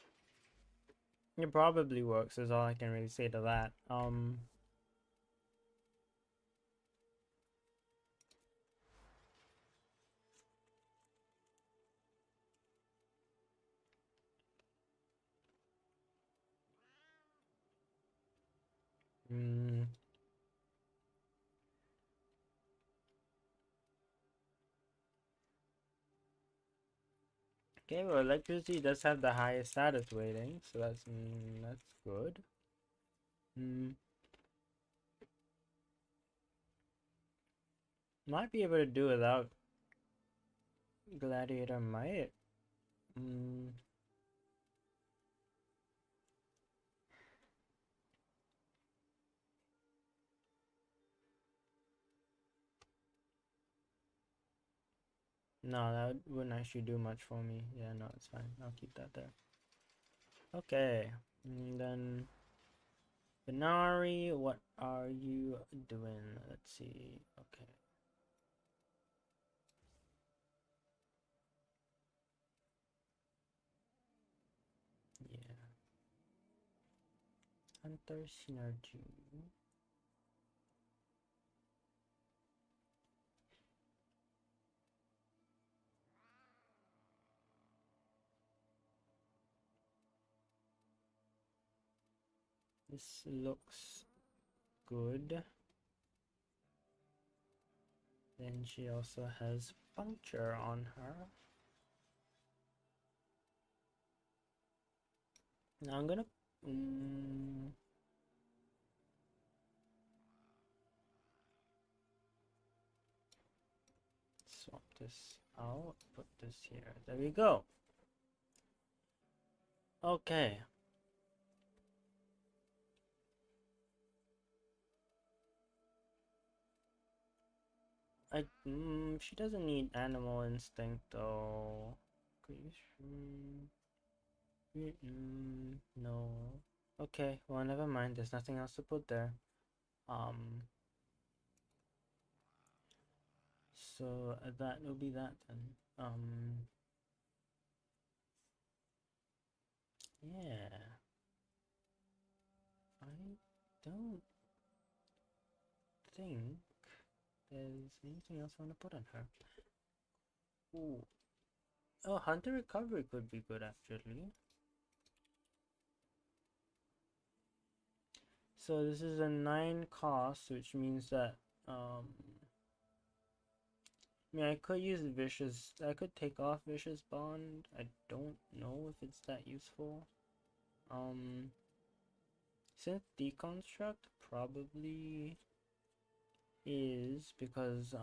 it probably works is all I can really say to that. Mm, okay, well, electricity does have the highest status rating, so that's good. Mm, might be able to do without gladiator might. Mm, no, that wouldn't actually do much for me. Yeah, no, it's fine. I'll keep that there. Okay, and then Binari, what are you doing? Let's see. Okay. Yeah. Hunter synergy. This looks good. Then she also has puncture on her. Now I'm gonna swap this out, put this here. There we go. Okay. She doesn't need animal instinct though. No. Okay, well never mind. There's nothing else to put there. So that will be that then. Yeah. I don't think there's anything else I want to put on her. Ooh. Oh, Hunter Recovery could be good actually. So this is a 9 cost, which means that I mean I could use Vicious, I could take off Vicious Bond. I don't know if it's that useful. Synth Deconstruct probably is because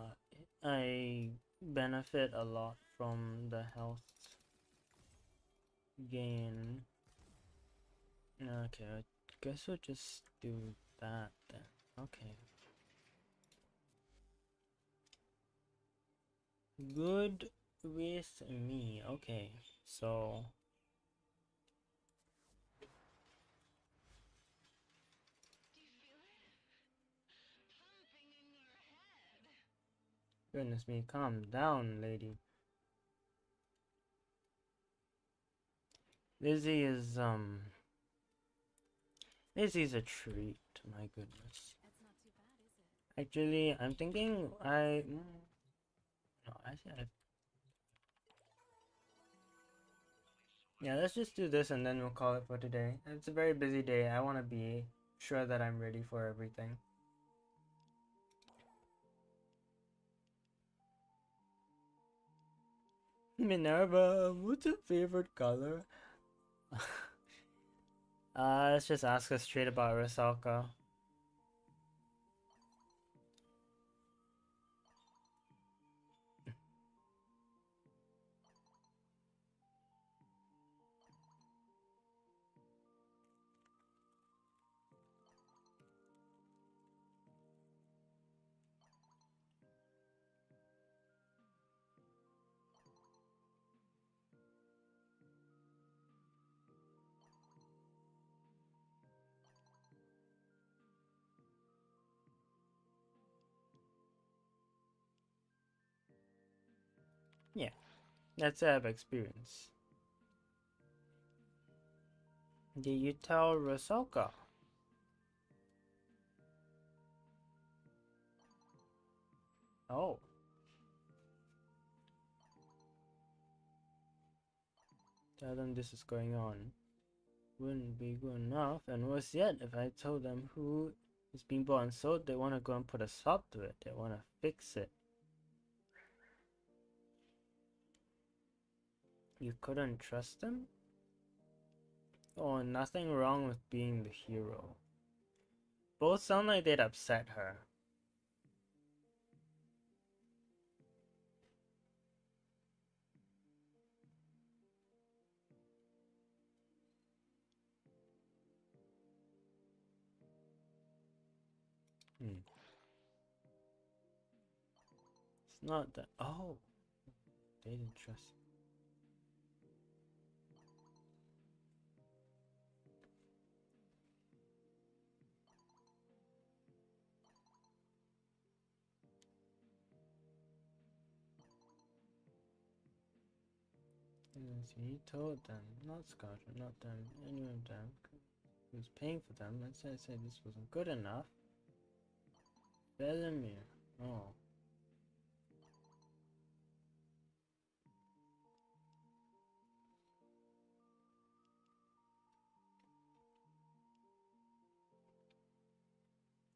I benefit a lot from the health gain. Okay, I guess we'll just do that then. Okay. Good with me. Okay, so goodness me, calm down, lady. Lizzie is Lizzie's a treat, my goodness. That's not too bad, is it? Actually, I'm thinking no, actually yeah, let's just do this and then we'll call it for today. It's a very busy day. I want to be sure that I'm ready for everything. Minerva, what's your favorite color? Let's just ask her straight about Rusalka. Yeah, that's I have experience. Did you tell Rosoka? Oh. Tell them this is going on. Wouldn't be good enough, and worse yet, if I told them who is being bought and sold, they want to go and put a stop to it. They want to fix it. You couldn't trust them? Oh, nothing wrong with being the hero. Both sound like they'd upset her. It's not that. Oh, they didn't trust you. Yes, he told them, not Scotch, not them, any of them. He was paying for them, and said this wasn't good enough. Bellemere. Oh.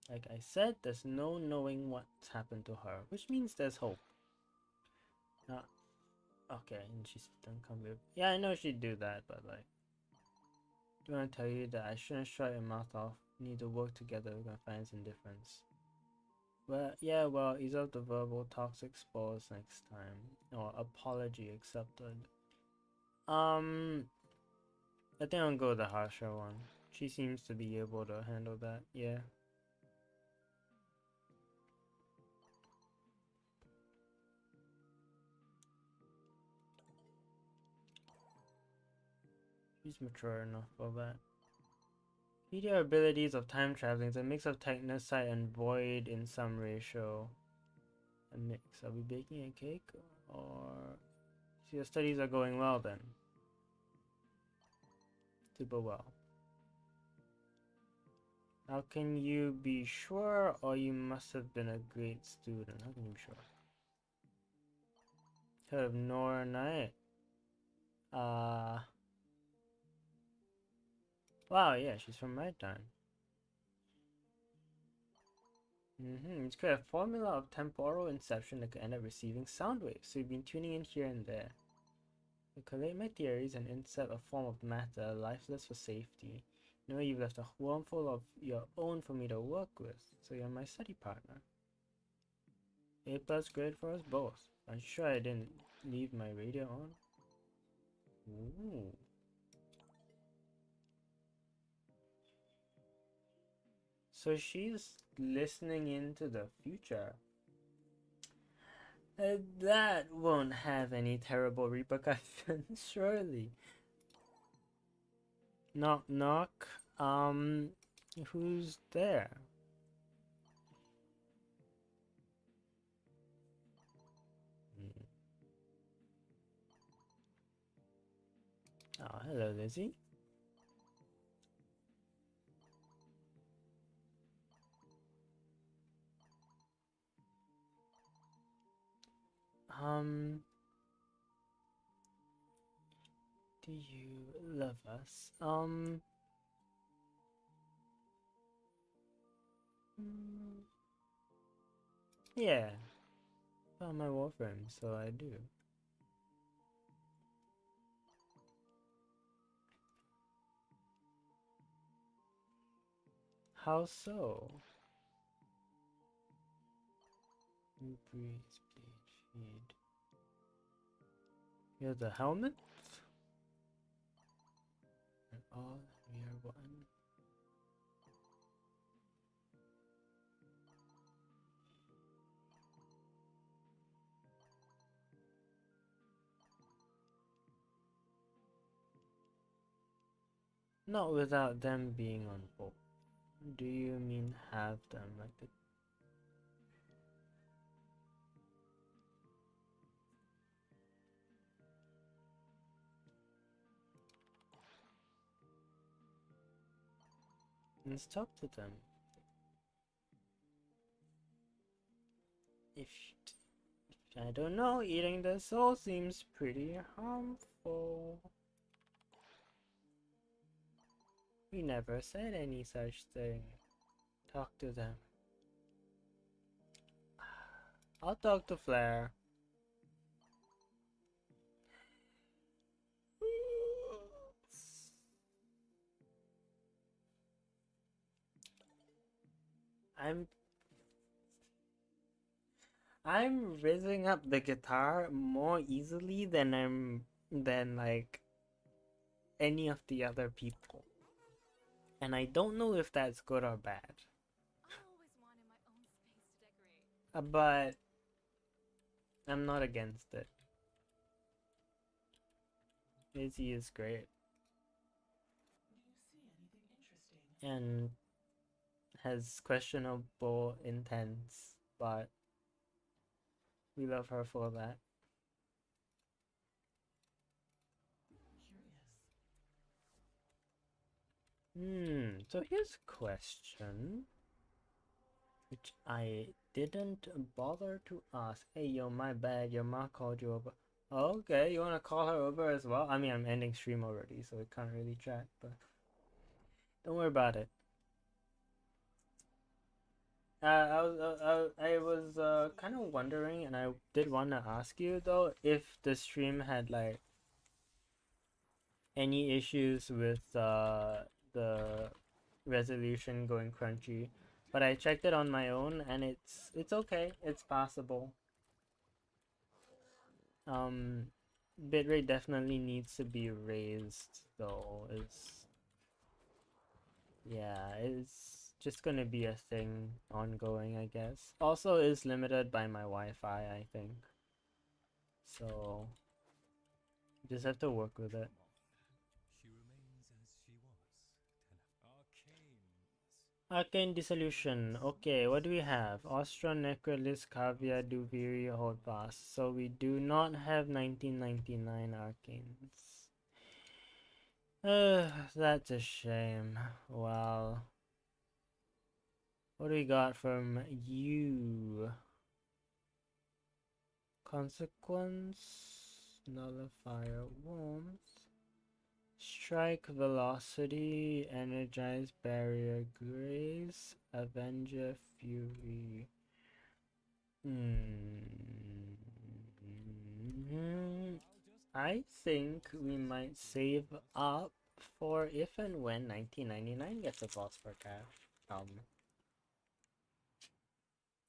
Like I said, there's no knowing what's happened to her, which means there's hope. Okay, and she said, don't come here. Yeah, I know she'd do that, but like, do I tell you that I shouldn't shut your mouth off? We need to work together, we're gonna find some difference. Well, yeah, well, ease up the verbal toxic spores next time. Or apology accepted. I think I'll go with the harsher one. She seems to be able to handle that, yeah. She's mature enough for that. Meteor abilities of time traveling is a mix of technocite and void in some ratio. A mix. Are we baking a cake? Or... See, your studies are going well then. Super well. How can you be sure? Or you must have been a great student. How can you be sure? Heard of Nora Knight? Wow, yeah, she's from my time. It's create a formula of temporal inception that could end up receiving sound waves. So you've been tuning in here and there. I collate my theories and insert a form of matter, lifeless for safety. Now you've left a wormful of your own for me to work with, so you're my study partner. A+ grade for us both. I'm sure I didn't leave my radio on. Ooh. So she's listening into the future. That won't have any terrible repercussions, surely. Knock knock. Who's there? Oh, hello, Lizzie. Do you love us? Yeah. Found my warframe, so I do. How so? You breathe, bleed, feed. You're the helmet? And all we are one. Not without them being on board. Do you mean have them like the... Let's talk to them. If I don't know, eating the soul seems pretty harmful. We never said any such thing. Talk to them. I'll talk to Flair. I'm rizzing up the guitar more easily than like any of the other people. And I don't know if that's good or bad. I always wanted my own space to decorate. But I'm not against it. Izzy is great. And has questionable intents, but we love her for that. So here's a question which I didn't bother to ask. Hey, yo, my bad, your mom called you over. Okay, you wanna call her over as well? I mean, I'm ending stream already, so it can't really track, but don't worry about it. I was kind of wondering, and I did want to ask you though, if the stream had like any issues with the resolution going crunchy, but I checked it on my own, and it's okay, it's possible. Bitrate definitely needs to be raised though. It's just gonna be a thing ongoing, I guess. Also is limited by my Wi-Fi, I think. So just have to work with it. She remains as she was. Arcane Dissolution. Okay, what do we have? Ostra, Necrolis, Kavya, Duviri, Holdfast. So we do not have 1999 Arcanes. That's a shame. Well, what do we got from you? Consequence, Nullifier, Warmth, Strike, Velocity, Energize, Barrier, Grace, Avenger, Fury. I think we might save up for if and when 1999 gets a boss for cash.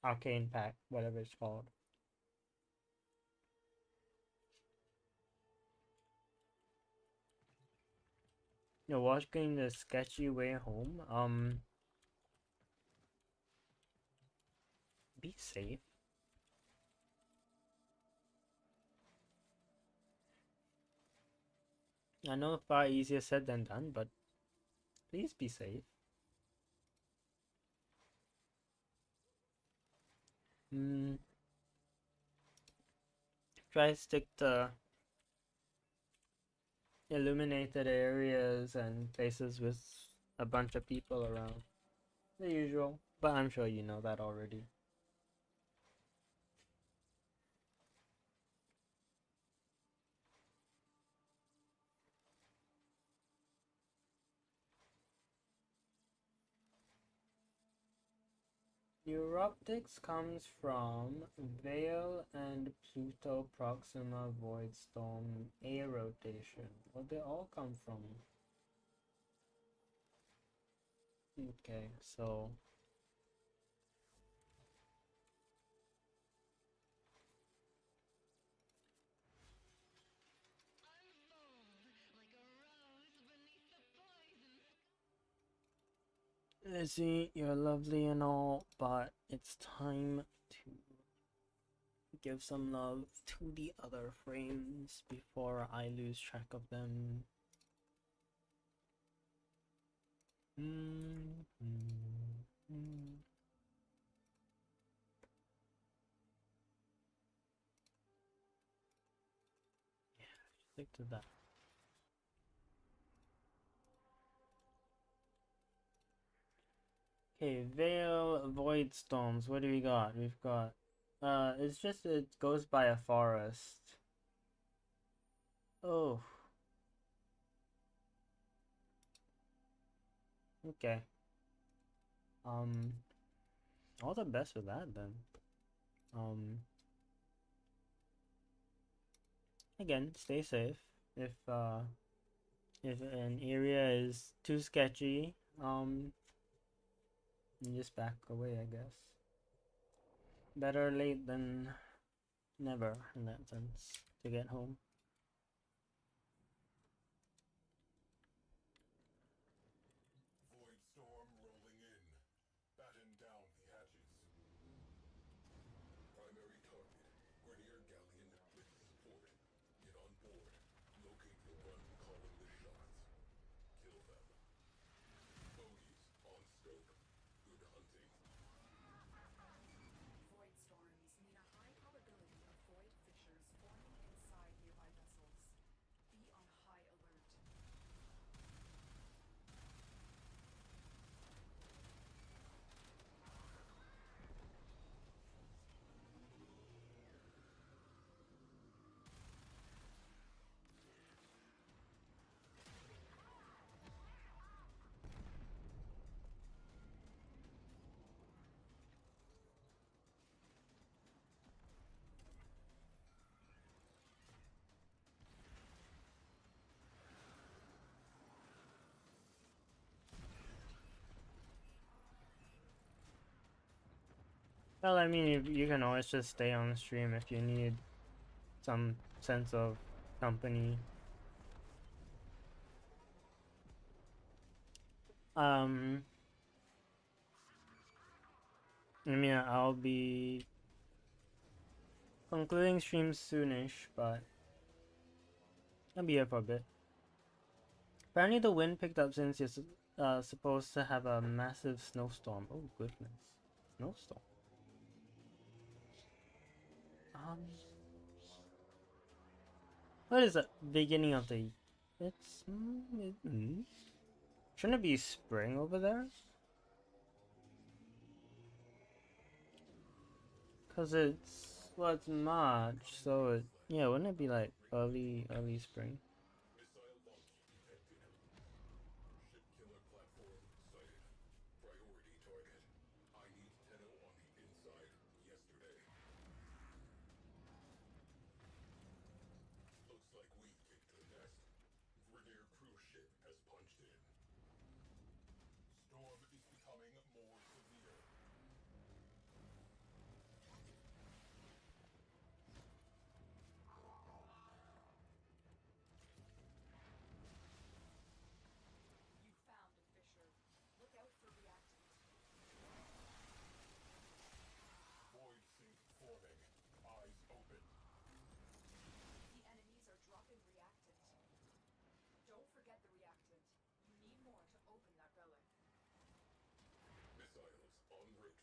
Arcane Pack, whatever it's called. You're walking the sketchy way home. Be safe. I know far easier said than done, but please be safe. Try to stick to illuminated areas and places with a bunch of people around. The usual, but I'm sure you know that already. Neuroptics comes from Vale and Pluto Proxima Void Storm A rotation. Well, they all come from. Okay, so. Lizzie, you're lovely and all, but it's time to give some love to the other frames before I lose track of them. Yeah, stick to that. Okay, Veil Void Storms. What do we got? We've got it's just it goes by a forest. Oh. Okay. All the best with that then. Again, stay safe. If an area is too sketchy, you just back away, I guess. Better late than never in that sense to get home. Void storm rolling in. Batten down the hatches. Primary target, Grenier Galleon with support. Get on board. Locate the one calling the shots. Kill them. Bogies on scope. Good hunting. Void storms mean a high probability of void fissures forming inside nearby vessels. Be on high alert. Well, I mean, you can always just stay on stream if you need some sense of company. I mean, I'll be concluding stream soonish, but I'll be here for a bit. Apparently the wind picked up since you're supposed to have a massive snowstorm. Oh goodness. Snowstorm. What is the beginning of the... It's... Shouldn't it be spring over there? Cause it's... Well, it's March, so it... Yeah, wouldn't it be like early spring? Missile launch detected. Ship killer platform sighted. Priority target. I need Tenno on the inside yesterday. Looks like we kicked the nest. Grenier cruise ship has punched in. Storm is becoming more severe. You found a fissure. Look out for reactant. Void sink forming. Eyes open. The enemies are dropping reactant. Don't forget the reactant. You need more to open that relic. Missiles en route.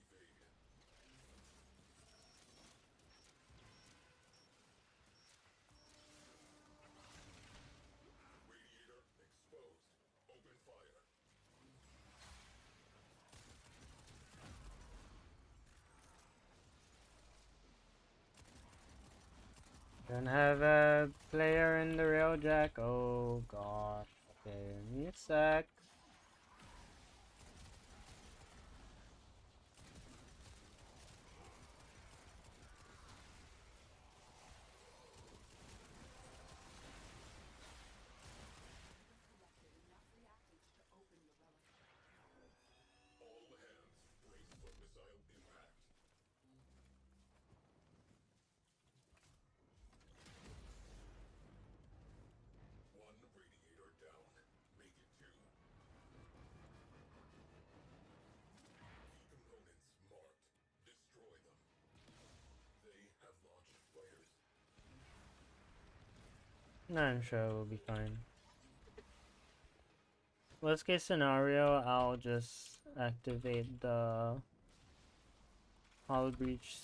Evade. Radiator exposed. Open fire. Don't have a player in the railjack. Oh gosh. Okay, give me a sec. Collected enough reactant to open the relic. All hands brace for missile impact. One radiator down. Make it two. Key components marked. Destroy them. They have launched flares. I'm sure we'll be fine. Worst case scenario, I'll just activate the Hollow Breach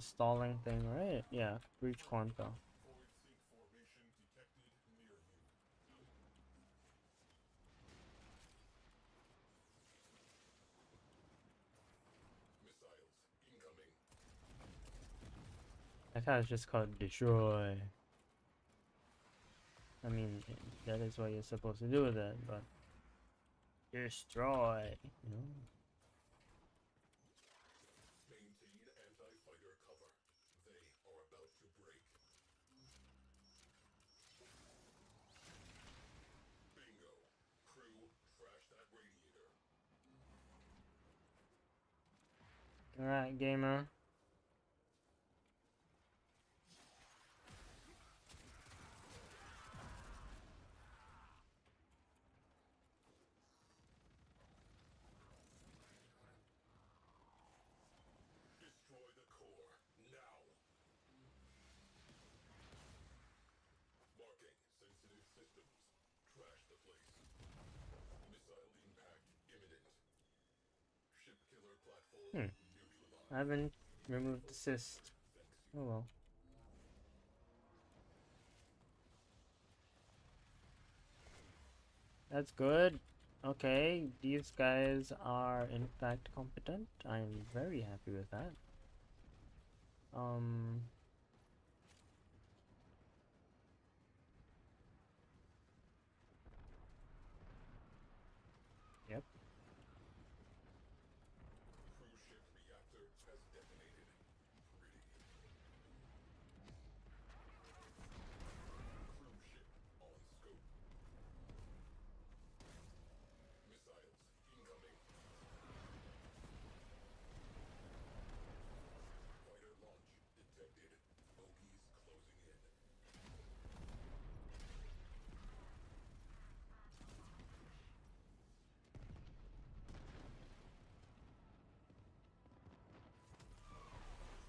stalling thing, right? Yeah, Breach Quanta. Void sink formation detected near you. I thought it was just called destroy. I mean, that is what you're supposed to do with it, but destroy, you know? Maintain anti-fighter cover. They are about to break. Bingo. Crew, trash that radiator. Alright, gamer. Destroy the core. Now. Marking sensitive systems. Trash the place. Missile impact imminent. Ship killer platform neutralized. I haven't removed assist. Thanks you. Oh well. That's good. Okay, these guys are in fact competent. I'm very happy with that. Yep. Cruise ship reactor has detonated. Pretty. Cruise ship on scope. Missiles incoming. Fighter launch detected. Bogies closing in.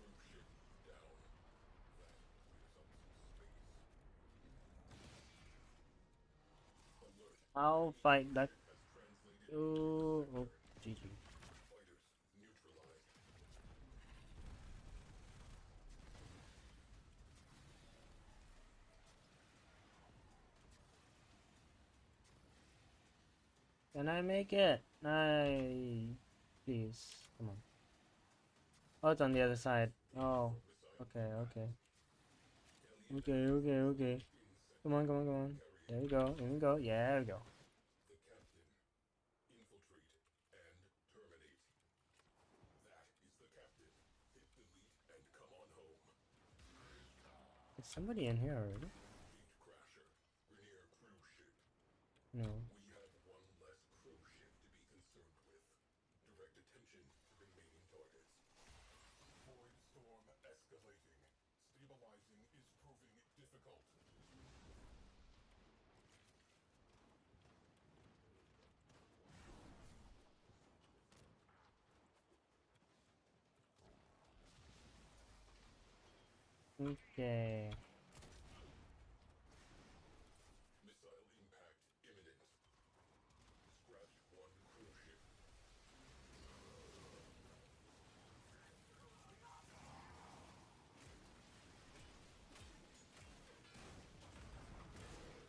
Cruise ship down. That clears up some space. Alert. I'll fight that. Has translated Oh, oh, GG. fighters neutralized. Can I make it? Please, come on. Oh, it's on the other side. Oh, okay, okay. Okay. Come on, come on, come on. There we go, there we go. Yeah, there we go. The captain. Infiltrate and terminate. That is the captain. Hit delete and come on home. Is somebody in here already? Gate crasher. Rainier cruise ship. No. We have one less cruise ship to be concerned with. Direct attention to remaining targets. Void storm escalating. Stabilizing is proving difficult. Okay. Missile impact imminent. Scratch one cruise ship.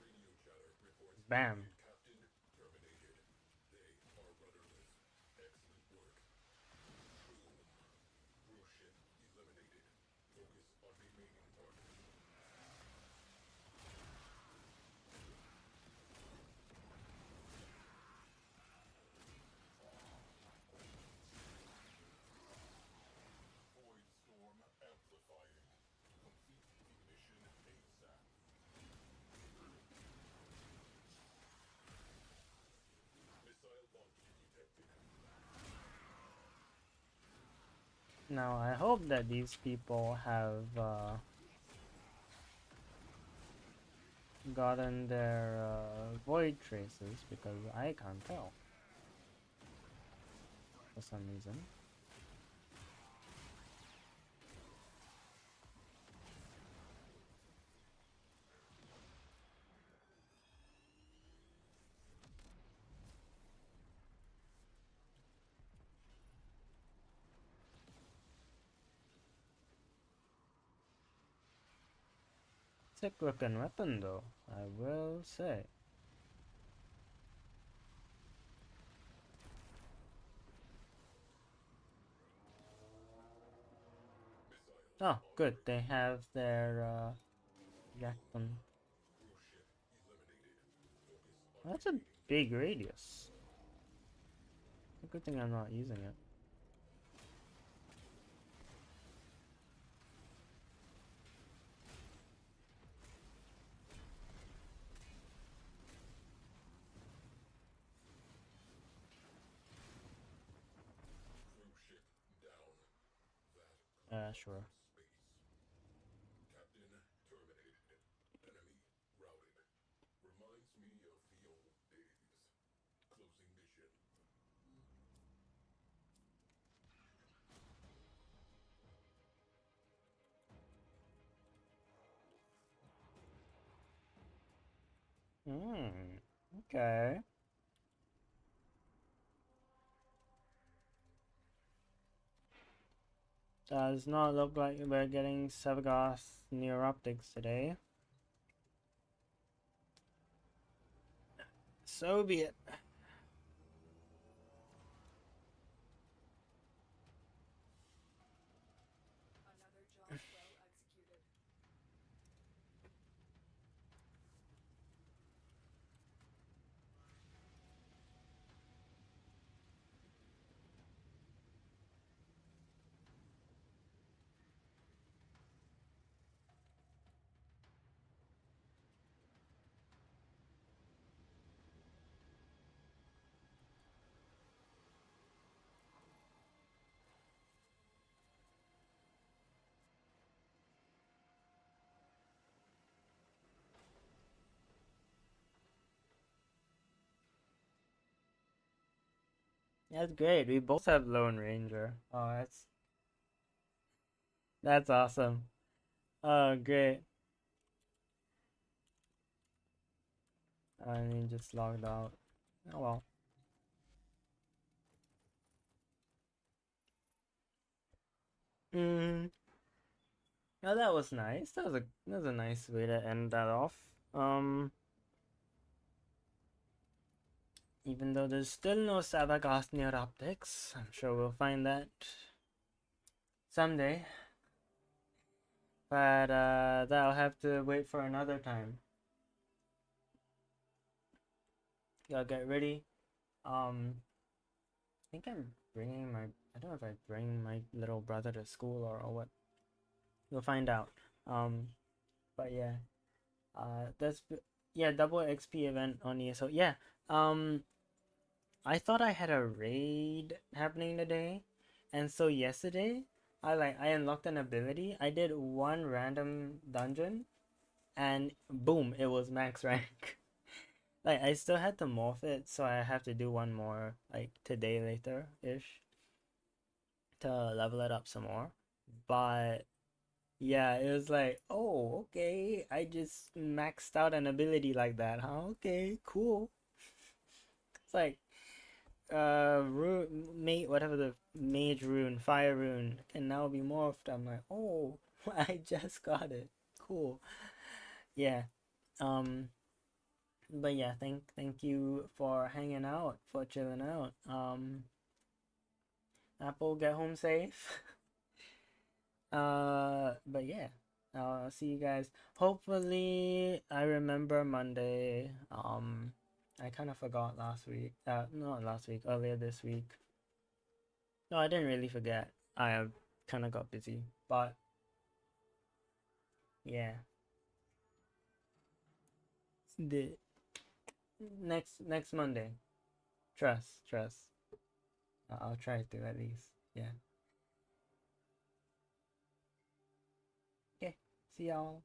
Radio chatter reports Bam. captain terminated. They are rudderless. Excellent work. Boom. Cruise ship eliminated. Focus on remaining targets. Void storm amplifying. Complete the mission ASAP. Missile launch detected. Now, I hope that these people have gotten their void traces because I can't tell for some reason. Sick looking weapon though, I will say. Missiles Oh, good. They have their reactant. That's a big radius. A good thing I'm not using it. Sure. Captain terminated. Enemy routed. Reminds me of the old days. Closing mission. Okay. Does not look like we're getting Sevagoth Neuroptics today. So be it. Another job well executed. That's great. We both have Lone Ranger. Oh, that's awesome. Oh, great. And he just logged out. Oh well. Mm. Oh, that was nice. That was a nice way to end that off. Even though there's still no Sabagoth Neuroptics, I'm sure we'll find that someday. But that'll have to wait for another time. Gotta get ready. I think I'm bringing my. I don't know if I bring my little brother to school or what. We'll find out. But yeah. That's yeah, double XP event on ESO. Yeah. I thought I had a raid happening today, and so yesterday I unlocked an ability. I did one random dungeon, and boom, it was max rank. Like I still had to morph it, so I have to do one more like today later ish to level it up some more. But yeah, it was like, oh, okay, I just maxed out an ability like that, huh? Okay, cool. It's like rune mate whatever the mage rune, fire rune can now be morphed. I'm like, oh, I just got it. Cool. Yeah. Um but yeah, thank you for hanging out, for chilling out. Apple, get home safe. But yeah, I'll see you guys. Hopefully, I remember Monday. I kind of forgot last week. Not last week, earlier this week. No, I didn't really forget. I kind of got busy, but yeah, the next Monday. Trust. I'll try to at least. Yeah. Okay. See y'all.